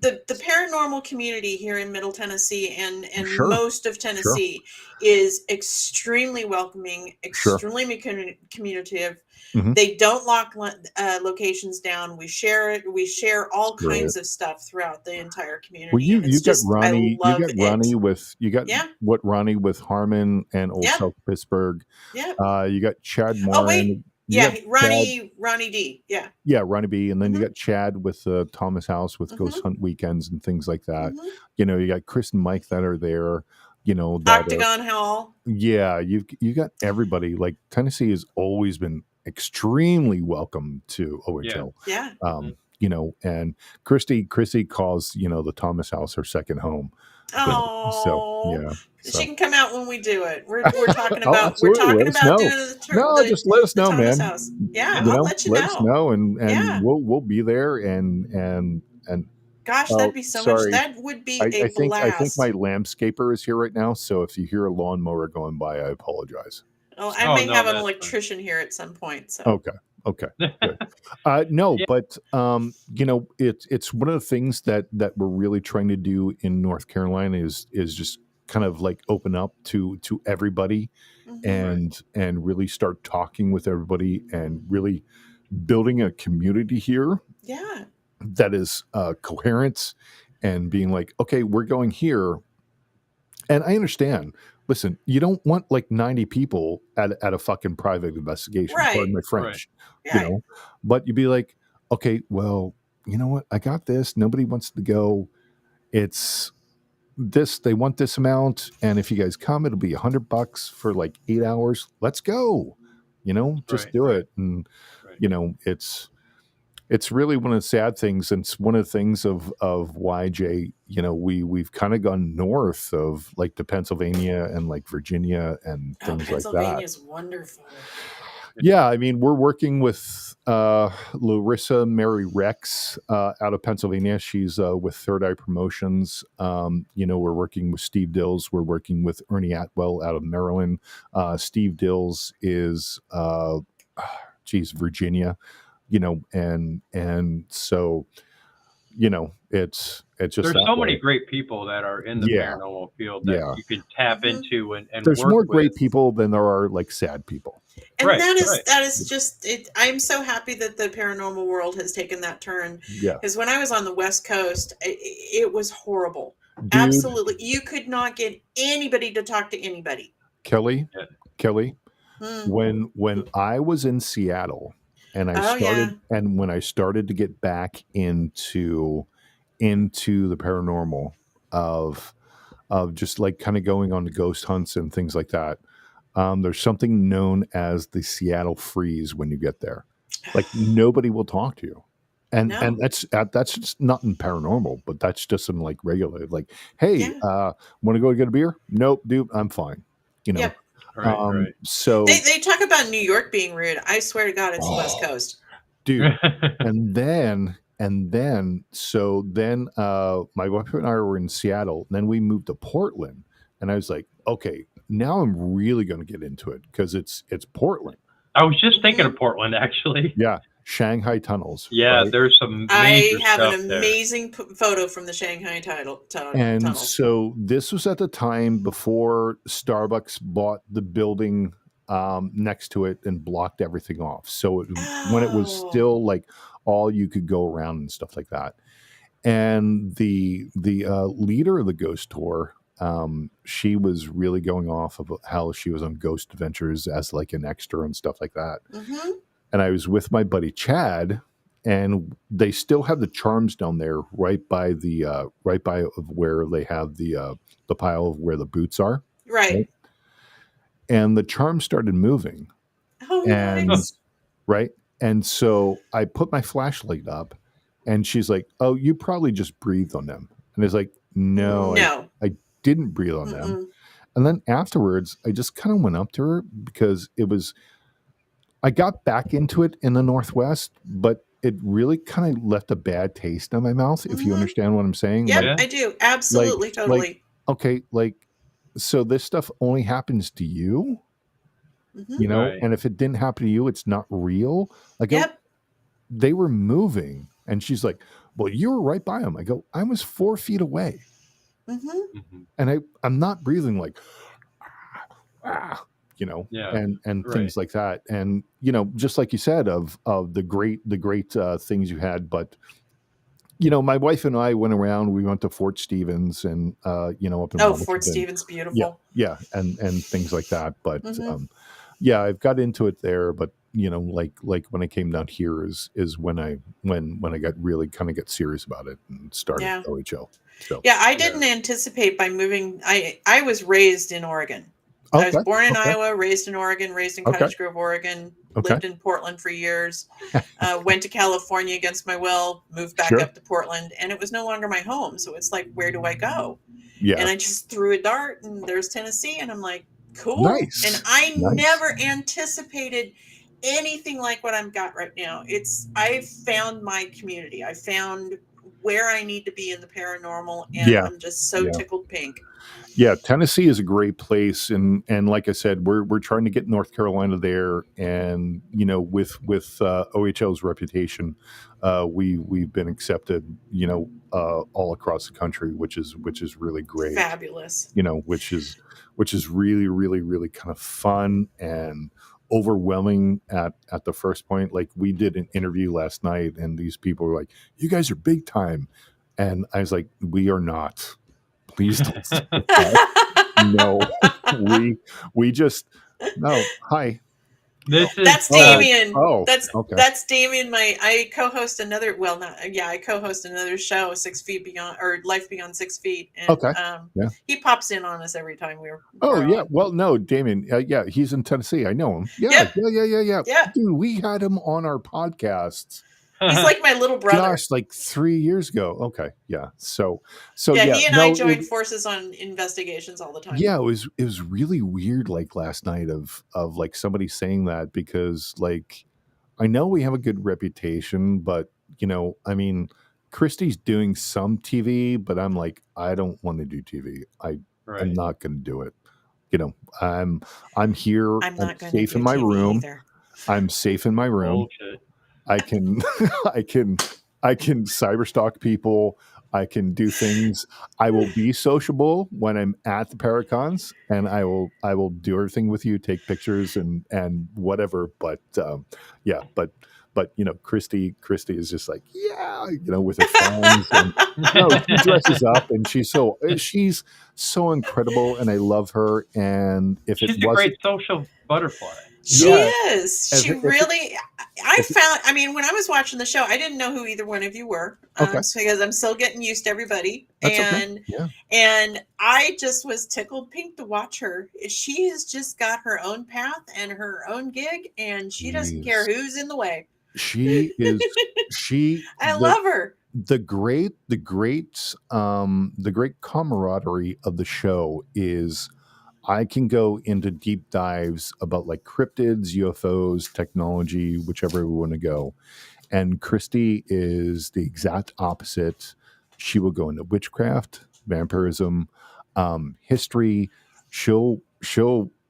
the paranormal community here in Middle Tennessee and most of Tennessee is extremely welcoming, extremely communicative. They don't lock locations down. We share it. We share all kinds of stuff throughout the entire community. Well, you got Ronnie. Ronnie with Harmon and Old South Pittsburgh. Yeah. You got Chad Moran. Oh wait. Ronnie D. Yeah, Ronnie B. And then you got Chad with Thomas House with Ghost Hunt Weekends and things like that. You got Chris and Mike that are there. Octagon Hall. Yeah, you got everybody. Like, Tennessee has always been extremely welcome to OHL. Yeah. And Christy calls the Thomas House her second home. Oh, she can come out when we do it. We're talking about doing the just let us know, man. House. Yeah, I'll let you know. Let us know, and we'll be there. And gosh, that'd be so much. That would be a blast. I think my landscaper is here right now. So if you hear a lawnmower going by, I apologize. Oh, I may have an electrician here at some point. So Okay. But it's one of the things that we're really trying to do in North Carolina is just kind of like open up to everybody and really start talking with everybody and really building a community here. Yeah. That is coherent and being like, okay, we're going here. And I understand. Listen, you don't want like 90 people at a fucking private investigation. Right. Pardon my French. Right. But you'd be like, okay, well, you know what? I got this. Nobody wants to go. It's this. They want this amount, and if you guys come, it'll be $100 for like 8 hours. Let's go. Just do it. And it's really one of the sad things, and it's one of the things of why, Jay, we've kind of gone north of like to Pennsylvania and like Virginia and things like that. Pennsylvania's wonderful. Yeah, I mean, we're working with Larissa Mary Rex out of Pennsylvania. She's with Third Eye Promotions. We're working with Steve Dills. We're working with Ernie Atwell out of Maryland. Steve Dills is, Virginia. And so, it's just there's so many great people that are in the paranormal field that you can tap into and there's work more with. Great people than there are like sad people. And that is just it. I'm so happy that the paranormal world has taken that turn. Yeah. Because when I was on the West Coast, it was horrible. Dude, absolutely, you could not get anybody to talk to anybody. Kelly, when I was in Seattle. And when I started to get back into the paranormal of just like kind of going on to ghost hunts and things like that, there's something known as the Seattle freeze when you get there. Like, nobody will talk to you. And No. and that's just not in paranormal, but that's just in like regular, like, hey, want to go get a beer? Nope, dude, I'm fine. Yep. Right. So they talk about New York being rude. I swear to God, it's the West Coast, dude. and then my wife and I were in Seattle, and then we moved to Portland, and I was like, okay, now I'm really going to get into it because it's Portland. I was just thinking of Portland, actually. Yeah, Shanghai tunnels. Yeah, right? there's some I major have stuff an amazing photo from the Shanghai And tunnels. so this was at the time before Starbucks bought the building next to it and blocked everything off. So when it was still like all you could go around and stuff like that. And the leader of the ghost tour, she was really going off about how she was on Ghost Adventures as like an extra and stuff like that. Mm-hmm. And I was with my buddy Chad, and they still have the charms down there right by where they have the pile of where the boots are. Right. And the charm started moving. Oh, and nice. Right. And so I put my flashlight up, and she's like, "Oh, you probably just breathed on them." And it's like, no. I didn't breathe on them. And then afterwards, I just kind of went up to her because I got back into it in the Northwest, but it really kind of left a bad taste in my mouth, if you understand what I'm saying. Yep, like, I do. Absolutely, totally. Okay, so this stuff only happens to you, Right. and if it didn't happen to you, it's not real. Like, they were moving, and she's like, "Well, you were right by them." I go, "I was 4 feet away." And I'm not breathing like, and things like that. And, just like you said, of the great things you had. But, my wife and I went around, we went to Fort Stevens and, up in Fort Stevens, beautiful. Yeah. And things like that. But, I've got into it there, but, like when I came down here is when I got really kind of get serious about it and started OHL. So, I didn't anticipate by moving. I was raised in Oregon. I was born in Iowa, raised in Oregon, raised in Cottage Grove, Oregon, lived in Portland for years, went to California against my will, moved back up to Portland, and it was no longer my home. So it's like, where do I go? Yeah. And I just threw a dart, and there's Tennessee, and I'm like, cool. Nice. And I never anticipated anything like what I've got right now. I found my community. I found where I need to be in the paranormal, and I'm just so tickled pink. Yeah, Tennessee is a great place, and like I said, we're trying to get North Carolina there, and with OHL's reputation, we've been accepted, all across the country, which is really great. Fabulous. Which is really, really, really kind of fun and overwhelming at the first point. Like, we did an interview last night, and these people were like, "You guys are big time," and I was like, "We are not. Please don't say that." No, we just no. Hi. That's Damien. Okay. That's Damien. I co-host another. Well, I co-host another show, 6 Feet Beyond, or Life Beyond 6 Feet. And, he pops in on us every time we're. Well, no, Damien. He's in Tennessee. I know him. Yeah. Dude, we had him on our podcasts. He's like my little brother. Gosh, like 3 years ago. Okay, yeah. So he and I joined forces on investigations all the time. Yeah, it was really weird. Like last night of like somebody saying that, because like I know we have a good reputation, but I mean, Christy's doing some TV, but I'm like, I don't want to do TV. I'm not going to do it. I'm here. I'm safe in my room. I'm safe in my room. Bullshit. I can cyber stalk people. I can do things. I will be sociable when I'm at the Paracons, and I will do everything with you, take pictures and whatever. But Christy is just like, with her friends, and she dresses up, and she's so incredible, and I love her. And if she's a great social butterfly. She is. She really. I mean, when I was watching the show, I didn't know who either one of you were, because I'm still getting used to everybody. And I just was tickled pink to watch her. She has just got her own path and her own gig, and she doesn't care who's in the way. She is. I love her. The great camaraderie of the show is I can go into deep dives about like cryptids, UFOs, technology, whichever we want to go. And Christy is the exact opposite. She will go into witchcraft, vampirism, history. She'll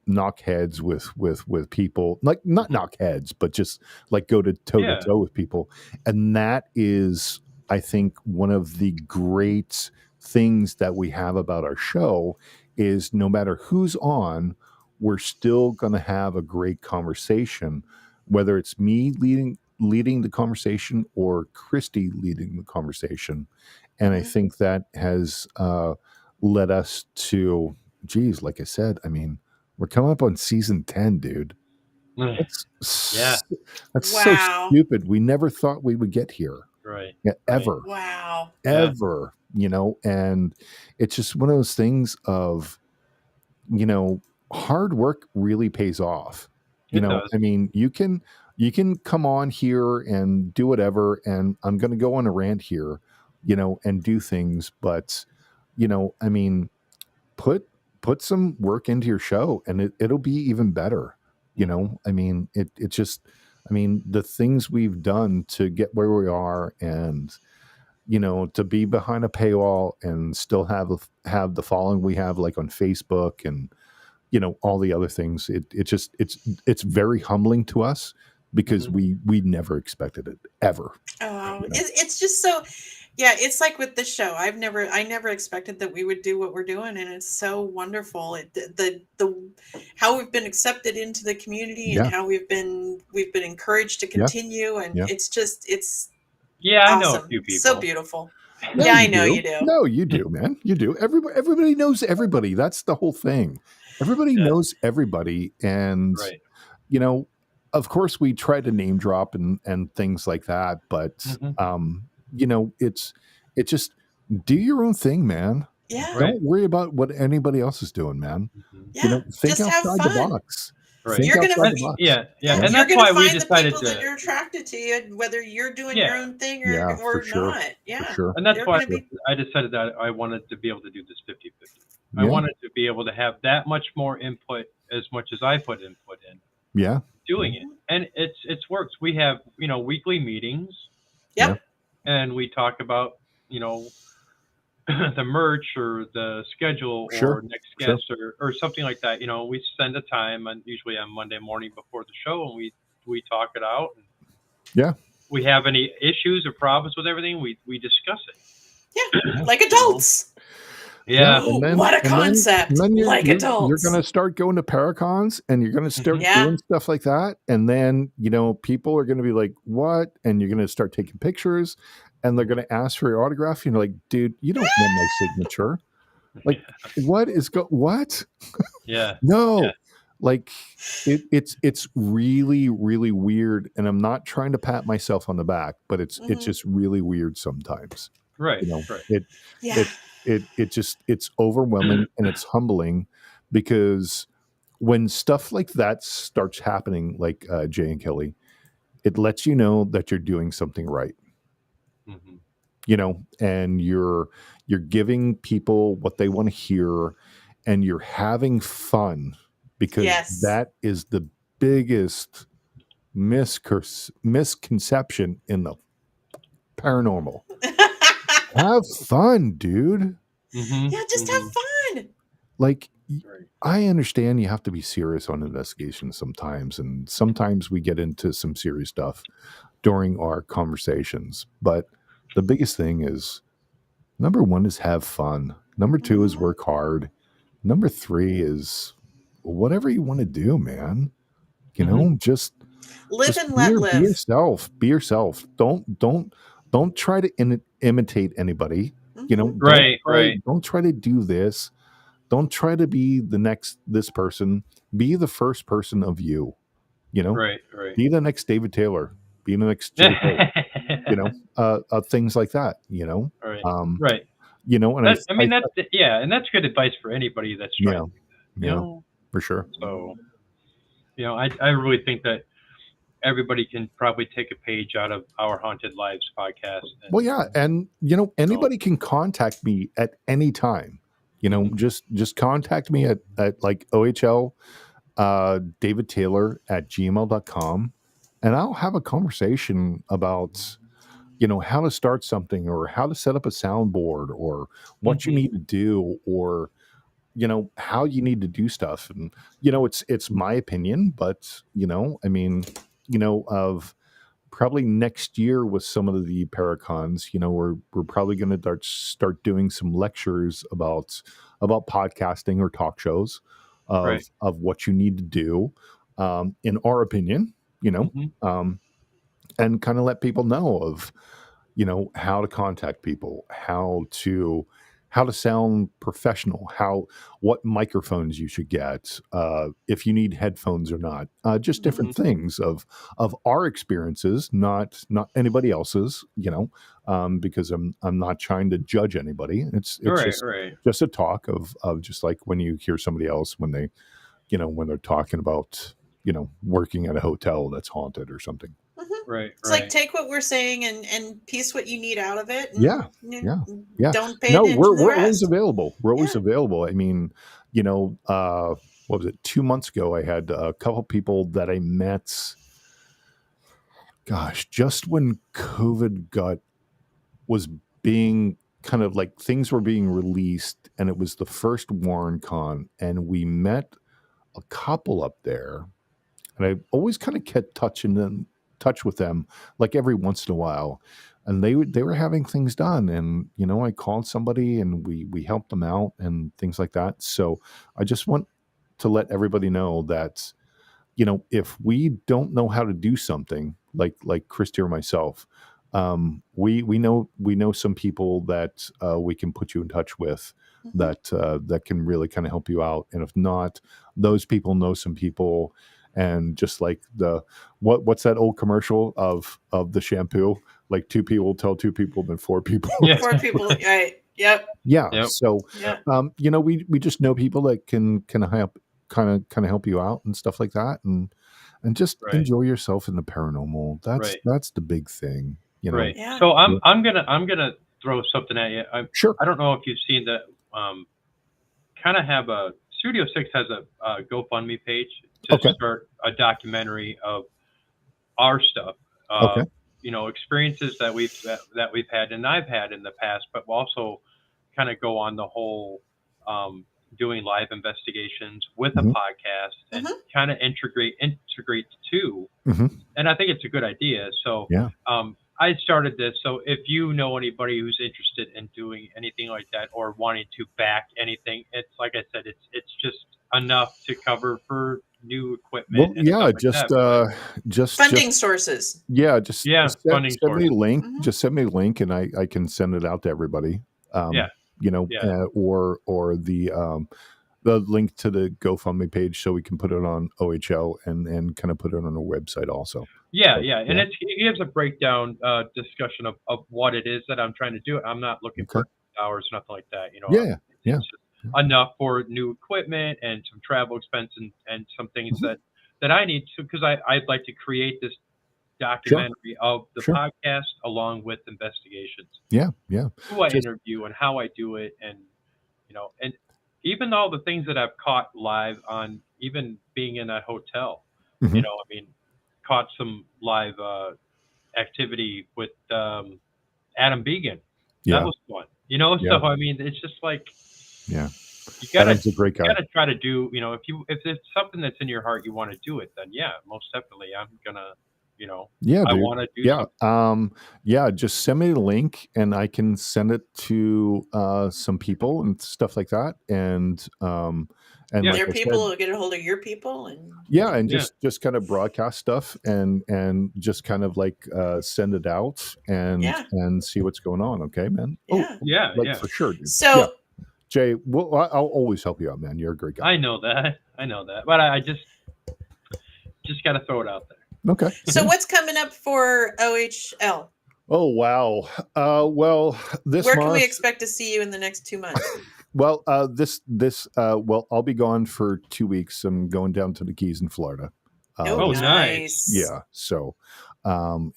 knock heads with people, like not knock heads, but just like go to toe to toe with people. And that is, I think, one of the great things that we have about our show is no matter who's on, we're still going to have a great conversation, whether it's me leading the conversation or Christy leading the conversation. And I think that has led us to, geez, like I said, I mean, we're coming up on season 10, dude. That's so stupid. We never thought we would get here. Right. Yeah, ever. Wow. Ever, you know, and it's just one of those things of, you know, hard work really pays off. You know, I mean, you can come on here and do whatever, and I'm going to go on a rant here, you know, and do things, but, you know, I mean, put some work into your show and it'll be even better. You know, I mean, it just, I mean, the things we've done to get where we are and, you know, to be behind a paywall and still have the following we have, like on Facebook and, you know, all the other things. It's very humbling to us because we never expected it ever. Oh, you know? It's just so, yeah, it's like with this show. I never expected that we would do what we're doing, and it's so wonderful. The how we've been accepted into the community and how we've been encouraged to continue, and it's awesome. I know a few people. So beautiful. No, I know you do. No, you do, man. You do. Everybody knows everybody. That's the whole thing. Everybody knows everybody, and you know, of course, we try to name drop and things like that, but you know, it's just do your own thing, man. Yeah. Don't worry about what anybody else is doing, man. Yeah. You know, think just outside the box. Right. You're gonna the box. And that's why we decided that are attracted to you, whether you're doing your own thing or not. Yeah, for sure. And that's why I decided that I wanted to be able to do this 50-50. I wanted to be able to have that much more input as much as I put input in. Yeah. Doing it. And it's works. We have, you know, weekly meetings. Yep. And we talk about, you know, the merch or the schedule or next guest or something like that. You know, we spend a time usually on Monday morning before the show, and we talk it out. And we have any issues or problems with everything, we discuss it. Yeah, like adults. Yeah. What a concept. Like adults. You're going to start going to Paracons and you're going to start doing stuff like that. And then, you know, people are going to be like, what? And you're going to start taking pictures and they're going to ask for your autograph. And you're like, dude, you don't want my signature. Like, what? Yeah. No. Yeah. Like it's really, really weird. And I'm not trying to pat myself on the back, but it's just really weird sometimes. Right. You know, it's overwhelming and it's humbling because when stuff like that starts happening, like Jay and Kelly, it lets you know that you're doing something right. Mm-hmm. You know, and you're giving people what they want to hear and you're having fun because that is the biggest misconception in the paranormal. Have fun, dude. Mm-hmm. Yeah, just have fun. Like, I understand you have to be serious on investigations sometimes, and sometimes we get into some serious stuff during our conversations. But the biggest thing is, number one is have fun. Number two is work hard. Number three is whatever you want to do, man. You know, just live and let live. Be yourself. Be yourself. Don't try to imitate anybody. You know, don't try to do this. Don't try to be this person. Be the first person of you. You know, be the next David Taylor. Be the next Jay you know, things like that. You know, You know, and and that's good advice for anybody that's trying. You know, for sure. So, you know, I really think that everybody can probably take a page out of our Haunted Lives podcast. Well, yeah, and anybody can contact me at any time. Just contact me at like OHL David Taylor at gmail.com, and I'll have a conversation about how to start something, or how to set up a soundboard, or what you need to do, or how you need to do stuff. And it's my opinion, but I mean, of probably next year with some of the Paracons, we're probably going to start doing some lectures about podcasting or talk shows of what you need to do, in our opinion, and kind of let people know of how to contact people, how to sound professional, what microphones you should get, if you need headphones or not, just different things of our experiences, not anybody else's, because I'm not trying to judge anybody. It's just a talk of just like when you hear somebody else when they, when they're talking about, working at a hotel that's haunted or something. It's like, take what we're saying and piece what you need out of it. And, yeah. Don't pay attention to the we're rest. always available. We're always available. I mean, what was it? 2 months ago, I had a couple people that I met. Gosh, just when COVID was being kind of like, things were being released, and it was the first Warren Con, and we met a couple up there, and I always kind of kept touch with them like every once in a while, and they were having things done, and I called somebody and we helped them out and things like that. So I just want to let everybody know that if we don't know how to do something, like Christy or myself, we know some people that we can put you in touch with, that can really kind of help you out. And if not, those people know some people. And just like what's that old commercial of the shampoo? Like 2 people tell 2 people, then 4 people. Yeah. 4 people, right? Yep. Yeah. Yep. So, we just know people that can help, kind of help you out and stuff like that, and just enjoy yourself in the paranormal. That's the big thing, Right. Yeah. So I'm gonna throw something at you. Sure. I don't know if you've seen the kind of have a Studio 6 has a GoFundMe page to start a documentary of our stuff, experiences that we've had and I've had in the past, but we'll also kind of go on the whole doing live investigations with a podcast and kind of integrate the two. And I think it's a good idea. So I started this. So if you know anybody who's interested in doing anything like that or wanting to back anything, it's like I said, it's just enough to cover for new equipment. Well, just funding sources. Yeah, send me a link. Just send me a link, and I can send it out to everybody. Or the link to the GoFundMe page, so we can put it on OHL and kind of put it on our website also. And it gives a breakdown discussion of what it is that I'm trying to do. I'm not looking for hours, nothing like that. It's just enough for new equipment and some travel expense and some things that I need to, because I'd like to create this documentary of the podcast along with investigations. Who I interview and how I do it, and and even all the things that I've caught live on, even being in a hotel. Caught some live activity with Adam Began. That was fun. So I mean, it's just like you gotta, Adam's a great guy. You gotta try to do, if it's something that's in your heart, you want to do it, then most definitely I'm gonna, I want to do something. Just send me the link and I can send it to some people and stuff like that. And like your people will get a hold of your people, and just kind of broadcast stuff and just kind of like send it out and see what's going on. Okay, man. For sure, dude. So Jay, I'll always help you out, man. You're a great guy. I know that, but I just got to throw it out there. Okay. So what's coming up for OHL? Oh, wow. Well, this Where can we expect to see you in the next 2 months? Well, I'll be gone for 2 weeks. I'm going down to the Keys in Florida. Nice. Yeah. So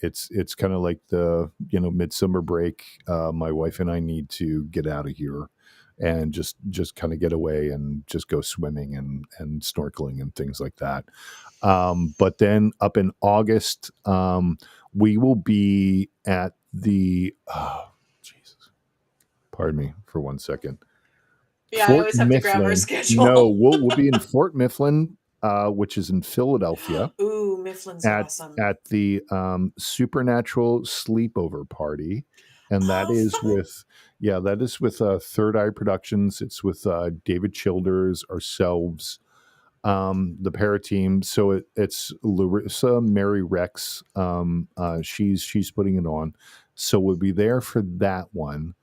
it's kind of like the midsummer break. My wife and I need to get out of here and just kind of get away and just go swimming and snorkeling and things like that. But then up in August, we will be at the Jesus. Pardon me for 1 second. Yeah, Fort I always have Mifflin. To grab our schedule. No, we'll be in Fort Mifflin, which is in Philadelphia. Ooh, Mifflin's awesome. At the Supernatural Sleepover Party. And that is with Third Eye Productions. It's with David Childers, ourselves, the para team. So it's Larissa Mary Rex. She's putting it on. So we'll be there for that one.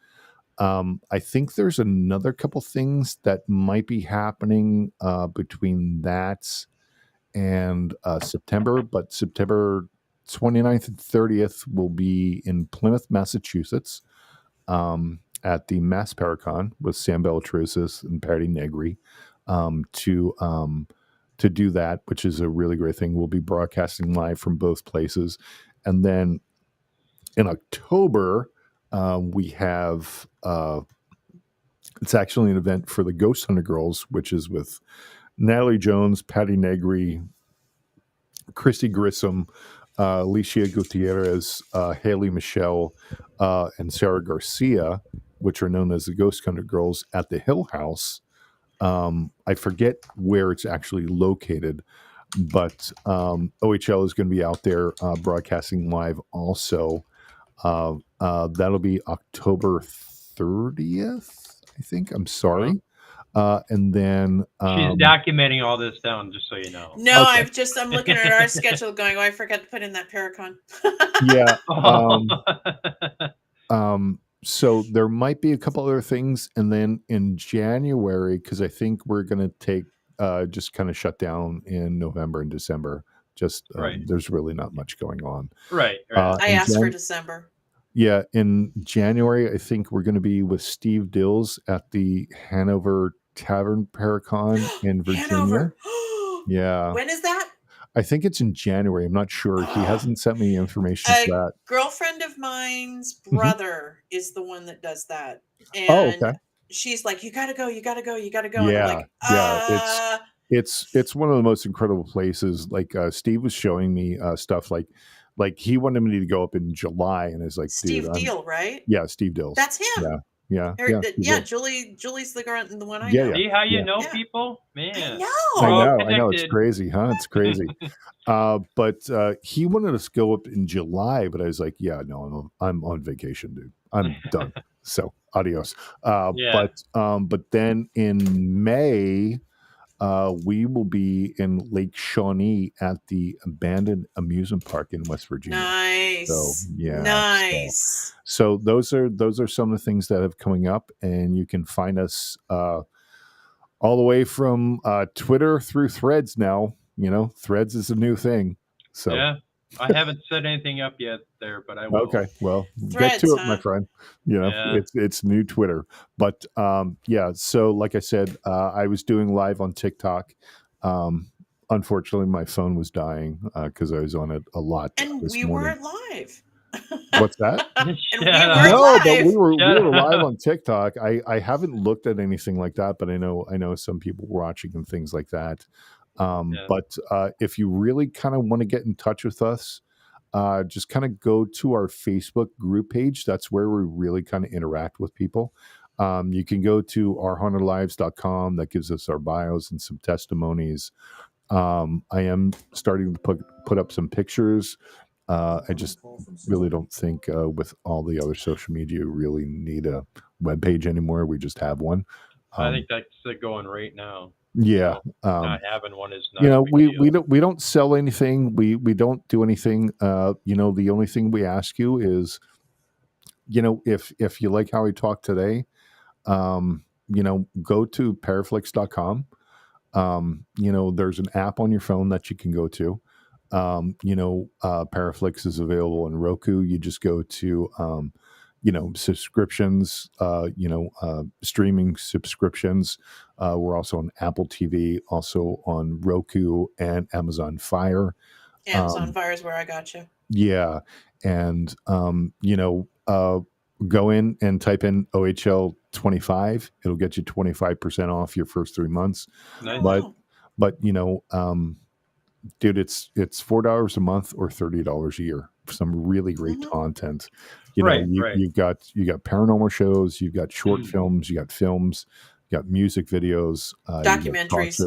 I think there's another couple things that might be happening between that and September, but September 29th and 30th will be in Plymouth, Massachusetts, at the Mass Paracon with Sam Bellatrosis and Patty Negri, to do that, which is a really great thing. We'll be broadcasting live from both places. And then in October, we have it's actually an event for the Ghost Hunter Girls, which is with Natalie Jones, Patty Negri, Christy Grissom, Alicia Gutierrez, Haley Michelle, and Sarah Garcia, which are known as the Ghost Hunter Girls at the Hill House. I forget where it's actually located, but OHL is going to be out there broadcasting live also. That'll be October 30th, I think. I'm sorry. And then she's documenting all this down, just so you know. No, okay. I'm looking at our schedule going, I forgot to put in that Paracon. Yeah. So there might be a couple other things. And then in January, because I think we're going to take just kind of shut down in November and December. Just there's really not much going on. Right. I asked for December. Yeah, in January, I think we're going to be with Steve Dills at the Hanover Tavern Paracon in Virginia. Yeah. When is that? I think it's in January. I'm not sure. He hasn't sent me information for that. A girlfriend of mine's brother is the one that does that. And okay. She's like, you got to go. Yeah. And I'm like, It's one of the most incredible places. Like Steve was showing me stuff like he wanted me to go up in July, and it's like Steve Deal, right? Yeah, Steve Dills. That's him. Yeah. Julie's the one I know. See how you know people, man. I know. It's crazy, huh? It's crazy. But he wanted us to go up in July, but I was like, yeah, no, I'm on vacation, dude. I'm done. So adios. But then in May, we will be in Lake Shawnee at the abandoned amusement park in West Virginia. Nice. So yeah. Nice. So those are some of the things that have coming up, and you can find us all the way from Twitter through Threads now. Threads is a new thing. So yeah. I haven't set anything up yet there, but I will. Okay, well, Threads, get to it, my friend. It's new Twitter. But so like I said, I was doing live on TikTok. Unfortunately, my phone was dying because I was on it a lot. And we weren't live. What's that? But we were live on TikTok. I haven't looked at anything like that, but I know some people were watching and things like that. But if you really kind of want to get in touch with us, just kind of go to our Facebook group page. That's where we really kind of interact with people. You can go to ourhauntedlives.com. That gives us our bios and some testimonies. I am starting to put up some pictures. I just really don't think with all the other social media, you really need a web page anymore. We just have one. I think that's going right now. Yeah. Not having one is not we don't sell anything. We don't do anything. The only thing we ask you is, if you like how we talk today, go to paraflix.com. There's an app on your phone that you can go to. Paraflix is available in Roku. You just go to subscriptions, streaming subscriptions. We're also on Apple TV, also on Roku and Amazon Fire. Amazon Fire is where I got you. Yeah. And, go in and type in OHL 25. It'll get you 25% off your first 3 months. Nice. But dude, it's $4 a month or $30 a year for some really great content. You've got paranormal shows, you've got short films, you got music videos, documentaries.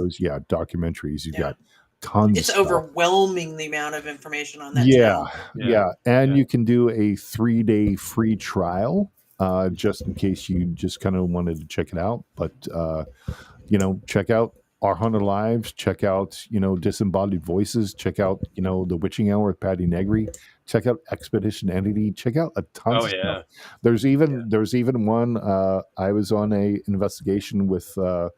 Documentaries. You've got tons. It's overwhelming the amount of information on that. Yeah. And you can do a 3-day free trial, just in case you just kind of wanted to check it out. But check out Our Haunted Lives, check out Disembodied Voices, check out The Witching Hour with Patty Negri, check out Expedition Entity, check out a ton of stuff. There's even one, I was on a investigation with the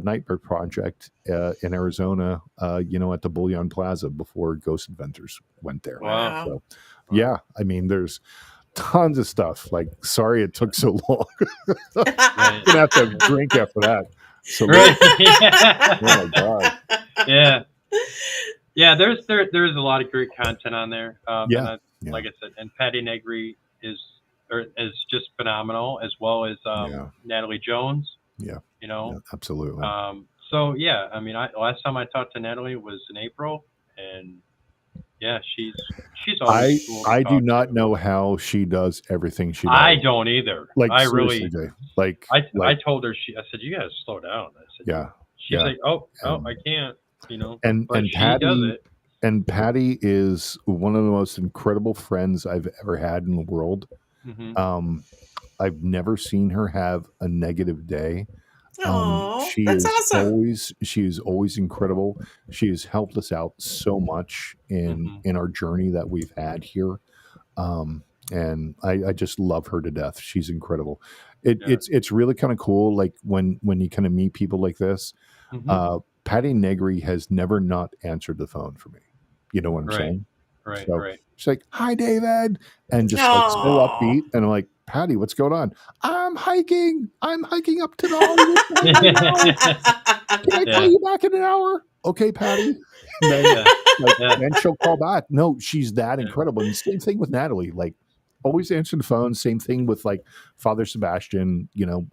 Nightmare Project in Arizona, at the Bullion Plaza before Ghost Inventors went there. Wow. So, yeah, I mean, there's tons of stuff. Like, sorry it took so long. I'm gonna have to drink after that. So, oh my God. Yeah. There's a lot of great content on there. Like I said, and Patty Negri is just phenomenal, as well as Natalie Jones. Yeah. Absolutely. So yeah, I mean, last time I talked to Natalie was in April, and yeah, she's always. I do not know how she does everything she does. I don't either. Like, I really I told her, I said, you gotta slow down. I said, she's like, I can't. And but Patty she does it. And Patty is one of the most incredible friends I've ever had in the world. Mm-hmm. I've never seen her have a negative day. That's awesome. She is always incredible. She has helped us out so much in our journey that we've had here. And I just love her to death. She's incredible. It's really kind of cool. Like when you kind of meet people like this, Patty Negri has never not answered the phone for me. You know what I'm saying? Right. She's like, "Hi, David," and just like so upbeat. And I'm like, "Patty, what's going on?" I'm hiking up to the Hollywood. Can I call you back in an hour? Okay, Patty. Then she'll call back. No, she's that incredible. And same thing with Natalie. Like, always answering the phone. Same thing with like Father Sebastian. Him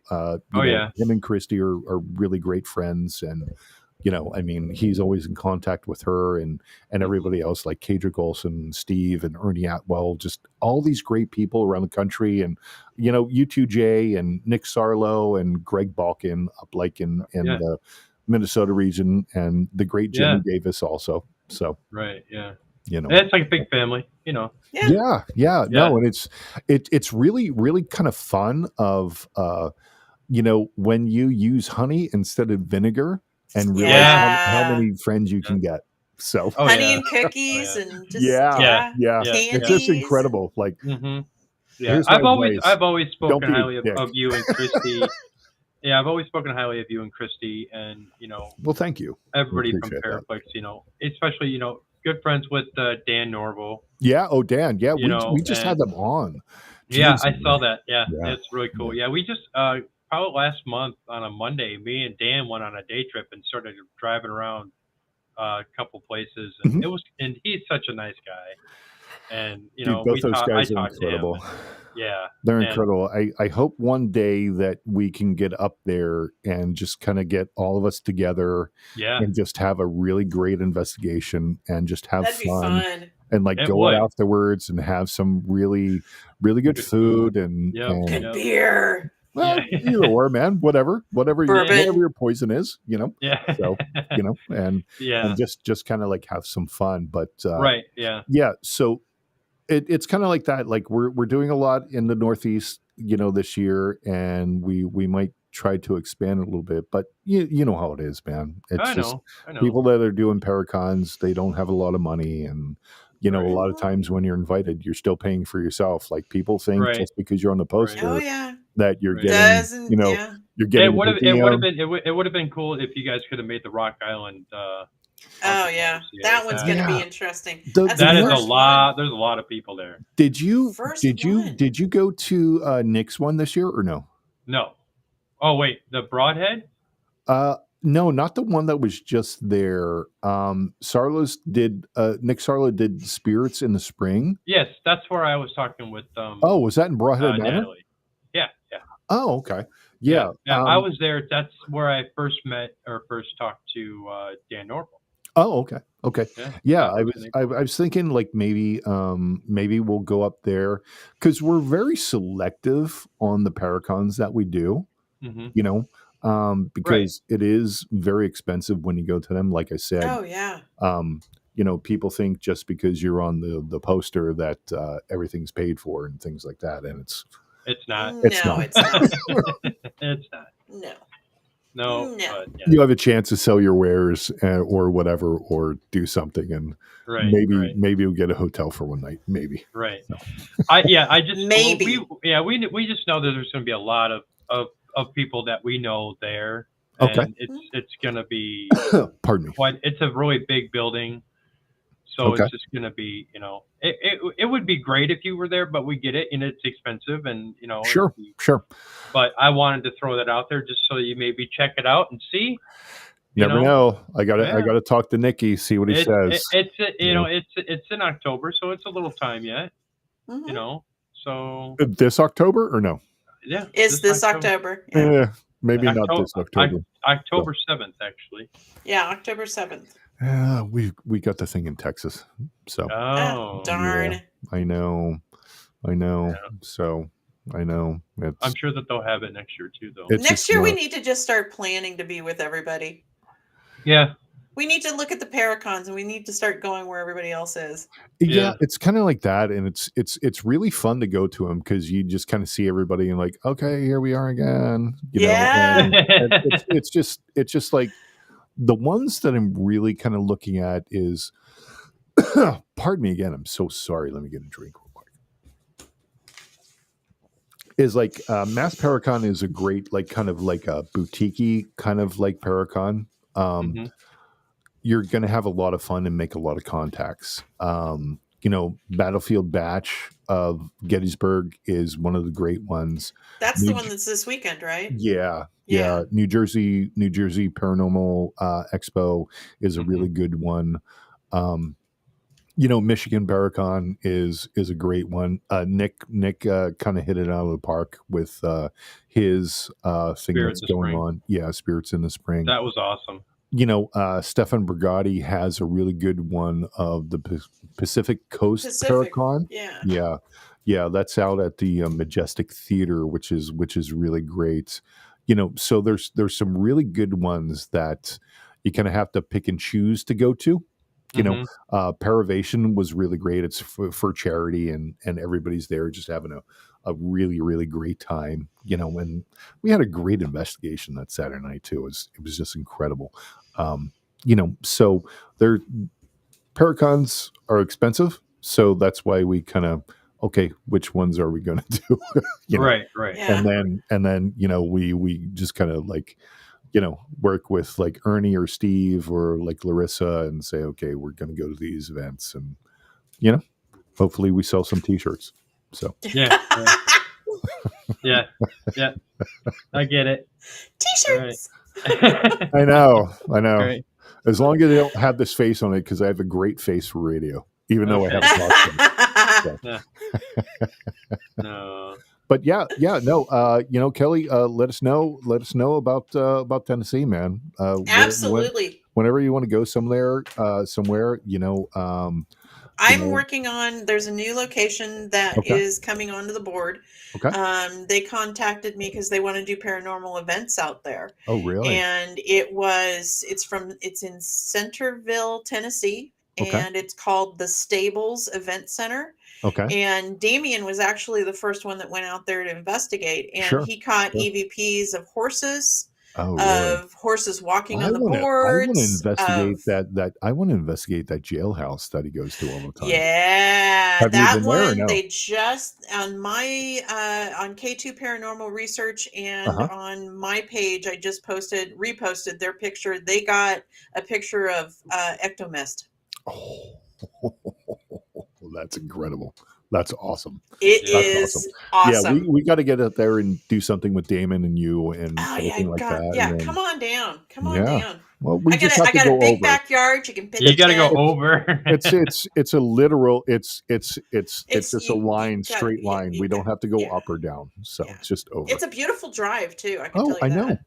and Christy are really great friends, and I mean, he's always in contact with her and everybody else, like Kadrick Olson, Steve, and Ernie Atwell, just all these great people around the country. And, U2J and Nick Sarlo and Greg Balkin up like in the Minnesota region, and the great Jimmy Davis also. So, it's like a big family, No, and it's really, really kind of fun of, when you use honey instead of vinegar. And realize how many friends you can get. So honey and cookies and just it's just incredible. Like, I've always spoken highly of you and Christy. I've always spoken highly of you and Christy, and well, thank you. Everybody from Paraplex, especially good friends with Dan Norville. Yeah. Oh, Dan. Yeah, we just had them on. Jeez, I saw that. Yeah, it's really cool. Yeah, we just. Probably last month on a Monday, me and Dan went on a day trip and started driving around a couple places, and and he's such a nice guy. And both those guys are incredible. They're incredible. I hope one day that we can get up there and just kind of get all of us together, and just have a really great investigation and just have fun. And like go out afterwards and have some really, really good food and beer. Well, either or, man, whatever your poison is, So, and just kind of like have some fun, but So it's kind of like that. Like we're doing a lot in the Northeast, this year, and we might try to expand a little bit, but you know how it is, man. It's I know. People that are doing Paracons, they don't have a lot of money, and a lot of times when you're invited, you're still paying for yourself. Like people think just because you're on the poster. That you're getting, you're getting. It would have been cool if you guys could have made the Rock Island Oh yeah, that one's going to be interesting. That is a lot. There's a lot of people there. Did you go to Nick's one this year or no? No. Oh wait, the Broadhead? No, not the one that was just there. Sarlo's did Nick Sarlo did Spirits in the Spring. Yes, that's where I was talking with Oh, was that in Broadhead Manor? Natalie. Yeah. Oh, okay. Yeah. I was there. That's where I first met or first talked to Dan Norville. Oh, okay. Yeah, I was thinking like maybe we'll go up there because we're very selective on the Paracons that we do. Mm-hmm. You know, because it is very expensive when you go to them. Like I said. Oh yeah. You know, people think just because you're on the poster that everything's paid for and things like that, and it's not. It's not. It's not. No. But, yeah. You have a chance to sell your wares or whatever, or do something, and maybe you'll get a hotel for one night. Maybe. Right. So. I just maybe. We just know that there's going to be a lot of people that we know there. Okay. And it's going to be. Pardon me. It's a really big building. So it's just going to be, you know, it would be great if you were there, but we get it, and it's expensive, and you know. Sure. But I wanted to throw that out there just so you maybe check it out and see. Never know. I got to talk to Nicky, see what he says. It's in October, so it's a little time yet. Mm-hmm. You know, so this October or no? Yeah, it's this October. Yeah, maybe not this October. October 7th, actually. Yeah, October 7th. We got the thing in Texas, so darn. Yeah, I know. Yeah. So I know. I'm sure that they'll have it next year too, though. Next year we need to just start planning to be with everybody. Yeah. We need to look at the Paracons, and we need to start going where everybody else is. Yeah, it's kind of like that, and it's really fun to go to them because you just kind of see everybody and like, okay, here we are again. You know, and it's just like. The ones that I'm really kind of looking at is, pardon me again, I'm so sorry. Let me get a drink real quick. Is like Mass Paracon is a great, like kind of like a boutique-y kind of like Paracon. You're going to have a lot of fun and make a lot of contacts. You know, Battlefield Batch of Gettysburg is one of the great ones. That's the one that's this weekend, right? Yeah. New Jersey Paranormal Expo is a really good one. You know, Michigan Paracon is a great one. Nick kind of hit it out of the park with his thing that's going on. Yeah, Spirits in the Spring. That was awesome. You know, Stefan Brigatti has a really good one of the Pacific Coast Paracon. Yeah, that's out at the Majestic Theater, which is really great. You know, so there's some really good ones that you kind of have to pick and choose to go to. You know, Paravation was really great. It's for charity, and everybody's there just having a really, really great time. You know, and we had a great investigation that Saturday night too. It was just incredible. You know, so Paracons are expensive, so that's why we kind of which ones are we going to do? You know? Right. Yeah. And then you know we just kind of like you know work with like Ernie or Steve or like Larissa and say okay we're going to go to these events and you know hopefully we sell some T-shirts. So yeah. I get it. T-shirts. Right. I know. Right. As long as they don't have this face on it, because I have a great face for radio, even though I haven't talked to them. No. But no. You know, Kelly, let us know about Tennessee, man. Absolutely. Whenever you want to go somewhere, you know. I'm working on. There's a new location that is coming onto the board. Okay. They contacted me because they want to do paranormal events out there. Oh, really? And it's in Centerville, Tennessee, and it's called the Stables Event Center. Okay. And Damien was actually the first one that went out there to investigate, and he caught EVPs of horses, of horses walking on the boards. I want to investigate I want to investigate that jailhouse that he goes to all the time. Yeah, that one. No? They just on my on K2 Paranormal Research and on my page, I just reposted their picture. They got a picture of ectomist. Oh, that's incredible. That's awesome. It is awesome. Yeah, we got to get out there and do something with Damon and you and everything like that. Yeah, then, come on down. Come on down. Well, I got a big backyard. You can pitch. You got to go over. It's a literal. It's just a line, straight line. We don't have to go up or down. So it's just over. It's a beautiful drive too. I can tell you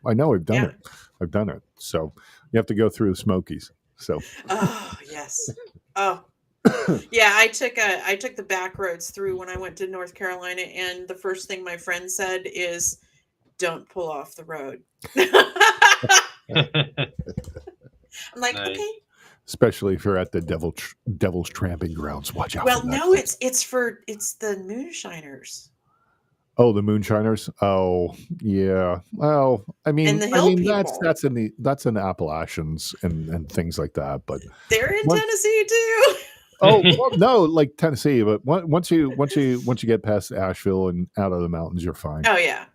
I know. I've done it. I've done it. So you have to go through the Smokies. So. Oh yes. Oh. Yeah, I took the back roads through when I went to North Carolina, and the first thing my friend said is, "Don't pull off the road." I'm like, nice. Okay. Especially if you're at the Devil's Tramping Grounds, watch out. Well, no, it's the moonshiners. Oh, the moonshiners. Oh, yeah. Well, I mean, that's in Appalachians and things like that. But they're in Tennessee too. Oh well, no, like Tennessee, but once you get past Asheville and out of the mountains, you're fine. Oh yeah,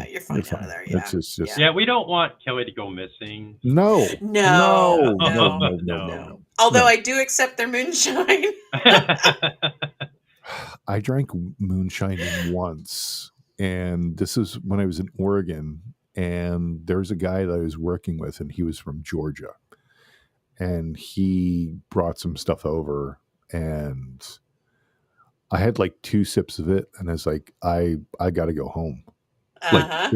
you're fine out of there. Yeah, it's just we don't want Kelly to go missing. No. Although I do accept their moonshine. I drank moonshine once, and this is when I was in Oregon, and there's a guy that I was working with, and he was from Georgia, and he brought some stuff over. And I had like 2 sips of it, and I was like, I got to go home. Like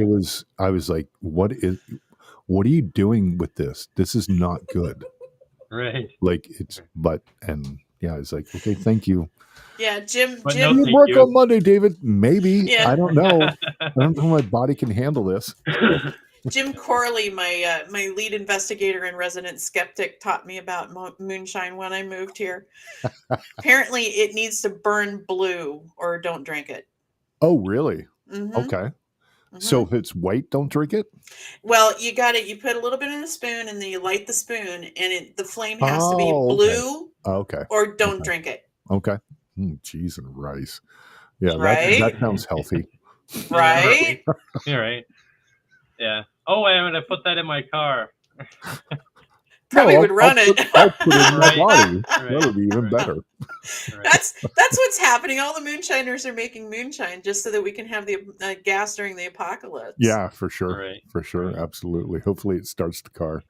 I was like, what are you doing with this? This is not good. Right. Like I was like, okay, thank you. Yeah, Jim. You work on Monday, David? Maybe. Yeah. I don't know. I don't know if my body can handle this. Jim Corley, my lead investigator and resident skeptic, taught me about moonshine when I moved here. Apparently, it needs to burn blue or don't drink it. Oh, really? Mm-hmm. Okay. Mm-hmm. So if it's white, don't drink it? Well, you got it. You put a little bit in a spoon, and then you light the spoon, and the flame has to be blue. Okay. Or don't drink it. Okay. Cheese and rice. Yeah, right? that sounds healthy. Right? You're right. Yeah. Oh, I'm going to put that in my car. Probably would run it. I'll put it in my body. That would be even better. Right. That's what's happening. All the moonshiners are making moonshine just so that we can have the gas during the apocalypse. Yeah, for sure. Right. For sure. Absolutely. Hopefully it starts the car.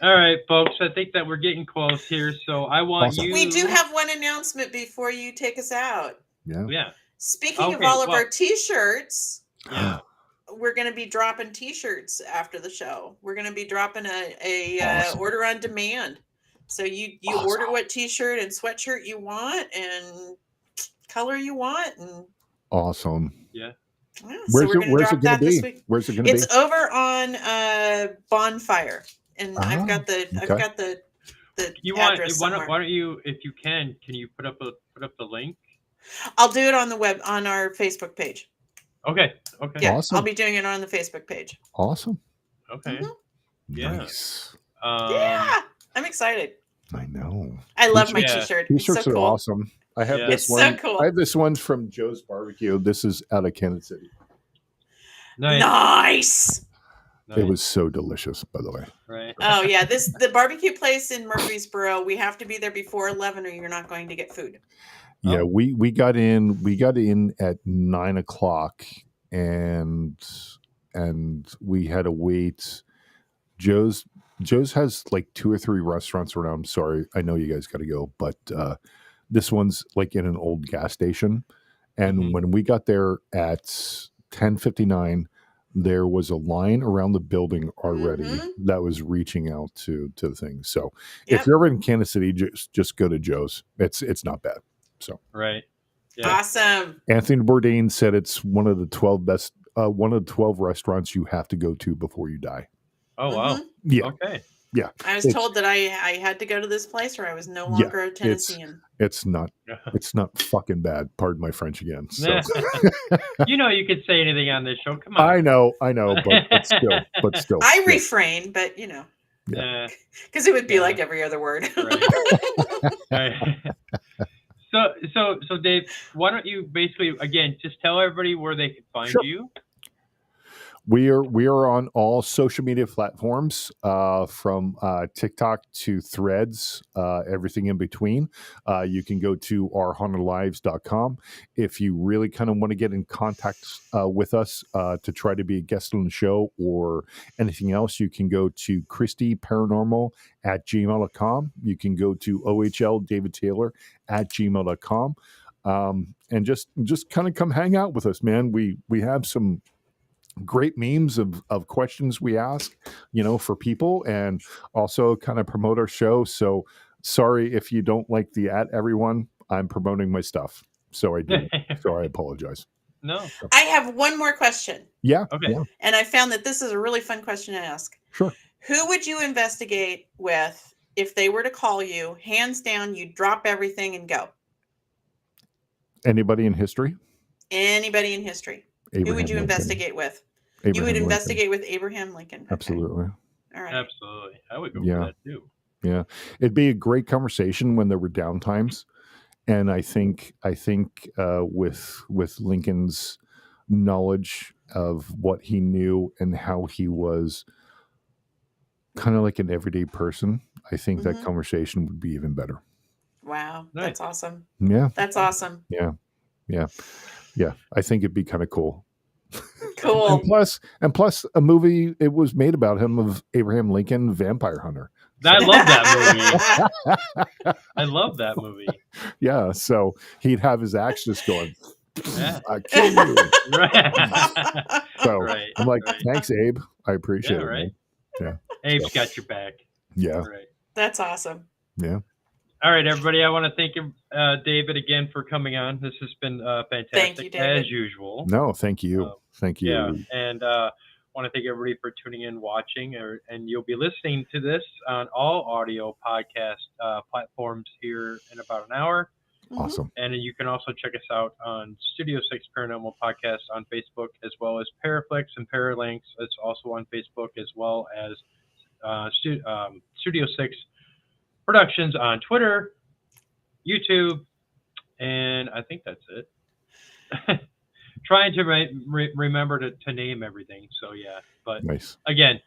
All right, folks. I think that we're getting close here. So I want you. We do have one announcement before you take us out. Yeah. Speaking of all of our T-shirts. Yeah. We're going to be dropping T-shirts after the show. We're going to be dropping a order on demand. So you order what T-shirt and sweatshirt you want and color you want. And awesome. Yeah. Where's it going to be? Where's it going to be? It's over on Bonfire, and I've got the address somewhere. Why don't you, if you can you put up the link? I'll do it on our Facebook page. Okay. Yeah, awesome. I'll be doing it on the Facebook page. Awesome. Okay. Mm-hmm. Yeah. Nice. I'm excited. I know. I love my T-shirt. T-shirts are awesome. I have this one. So cool. I have this one from Joe's Barbecue. This is out of Kansas City. Nice. It was so delicious, by the way. Right. Oh yeah, the barbecue place in Murfreesboro. We have to be there before 11, or you're not going to get food. Yeah, we got in at 9:00, and we had to wait. Joe's has like 2 or 3 restaurants around. I'm sorry, I know you guys got to go, but this one's like in an old gas station. And when we got there at 10:59, there was a line around the building already that was reaching out to the thing. So if you're ever in Kansas City, just go to Joe's. It's not bad. So right, yeah. Awesome. Anthony Bourdain said it's one of the 12 restaurants you have to go to before you die. Oh wow! Yeah. Okay. Yeah. I was told that I had to go to this place or I was no longer a Tennessean. It's not fucking bad. Pardon my French again. So. You could say anything on this show. Come on. I know, but still. I refrain, but Yeah. Because it would be like every other word. Right. So Dave, why don't you basically again just tell everybody where they can find you? We are on all social media platforms, from TikTok to Threads, everything in between. You can go to ourhauntedlives.com. If you really kind of want to get in contact with us to try to be a guest on the show or anything else, you can go to christyparanormal@gmail.com. You can go to ohldavidtaylor@gmail.com. And just kind of come hang out with us, man. We have some great memes of questions we ask, for people, and also kind of promote our show. So sorry if you don't like the everyone. I'm promoting my stuff, so I do. So I apologize. No. I have one more question. Yeah. Okay. Yeah. And I found that this is a really fun question to ask. Sure. Who would you investigate with if they were to call you? Hands down, you drop everything and go. Anybody in history? Anybody in history. Who would you investigate with? You would investigate with Abraham Lincoln. Okay. Absolutely. All right. Absolutely. I would go for that too. Yeah. It'd be a great conversation when there were down times. And I think with Lincoln's knowledge of what he knew and how he was kind of like an everyday person, I think that conversation would be even better. Wow. Nice. That's awesome. Yeah. That's awesome. Yeah. Yeah. Yeah. I think it'd be kind of cool. Cool. And plus a movie, it was made about him, of Abraham Lincoln, Vampire Hunter. I love that movie. I love that movie. Yeah. So he'd have his axe just going, I kill you. Right. So I'm like, thanks, Abe. I appreciate it. Right. Man. Yeah. Abe's got your back. Yeah. Right. That's awesome. Yeah. All right, everybody. I want to thank David again for coming on. This has been fantastic, thank you, David. as usual. No, thank you. Thank you. Yeah, and I want to thank everybody for tuning in, watching, and you'll be listening to this on all audio podcast platforms here in about an hour. Awesome. And you can also check us out on Studio 6 Paranormal Podcast on Facebook, as well as Paraflix and Paralinks. It's also on Facebook, as well as Studio 6 Productions on Twitter, YouTube, and I think that's it. Trying to remember to name everything. So yeah, but nice. Again,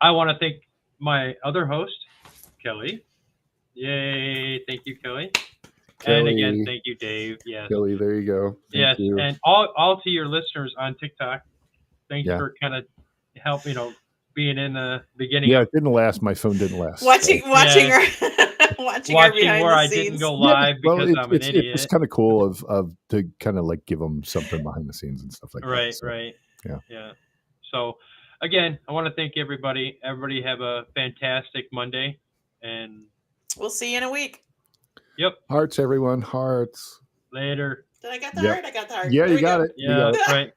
I want to thank my other host, Kelly. Yay! Thank you, Kelly. And again, thank you, Dave. Yes, Kelly. There you go. Thank you. And all to your listeners on TikTok. Thanks for kind of helping. Being in the beginning. Yeah, it didn't last. My phone didn't last. Watching where I didn't go live because I'm an idiot. It's kind of cool of to kind of like give them something behind the scenes and stuff like that. So, right. Yeah. So again, I want to thank everybody. Everybody have a fantastic Monday, and we'll see you in a week. Yep. Hearts, everyone. Hearts. Later. Did I get the heart? I got the heart. Yeah, you got it. Yeah, that's right.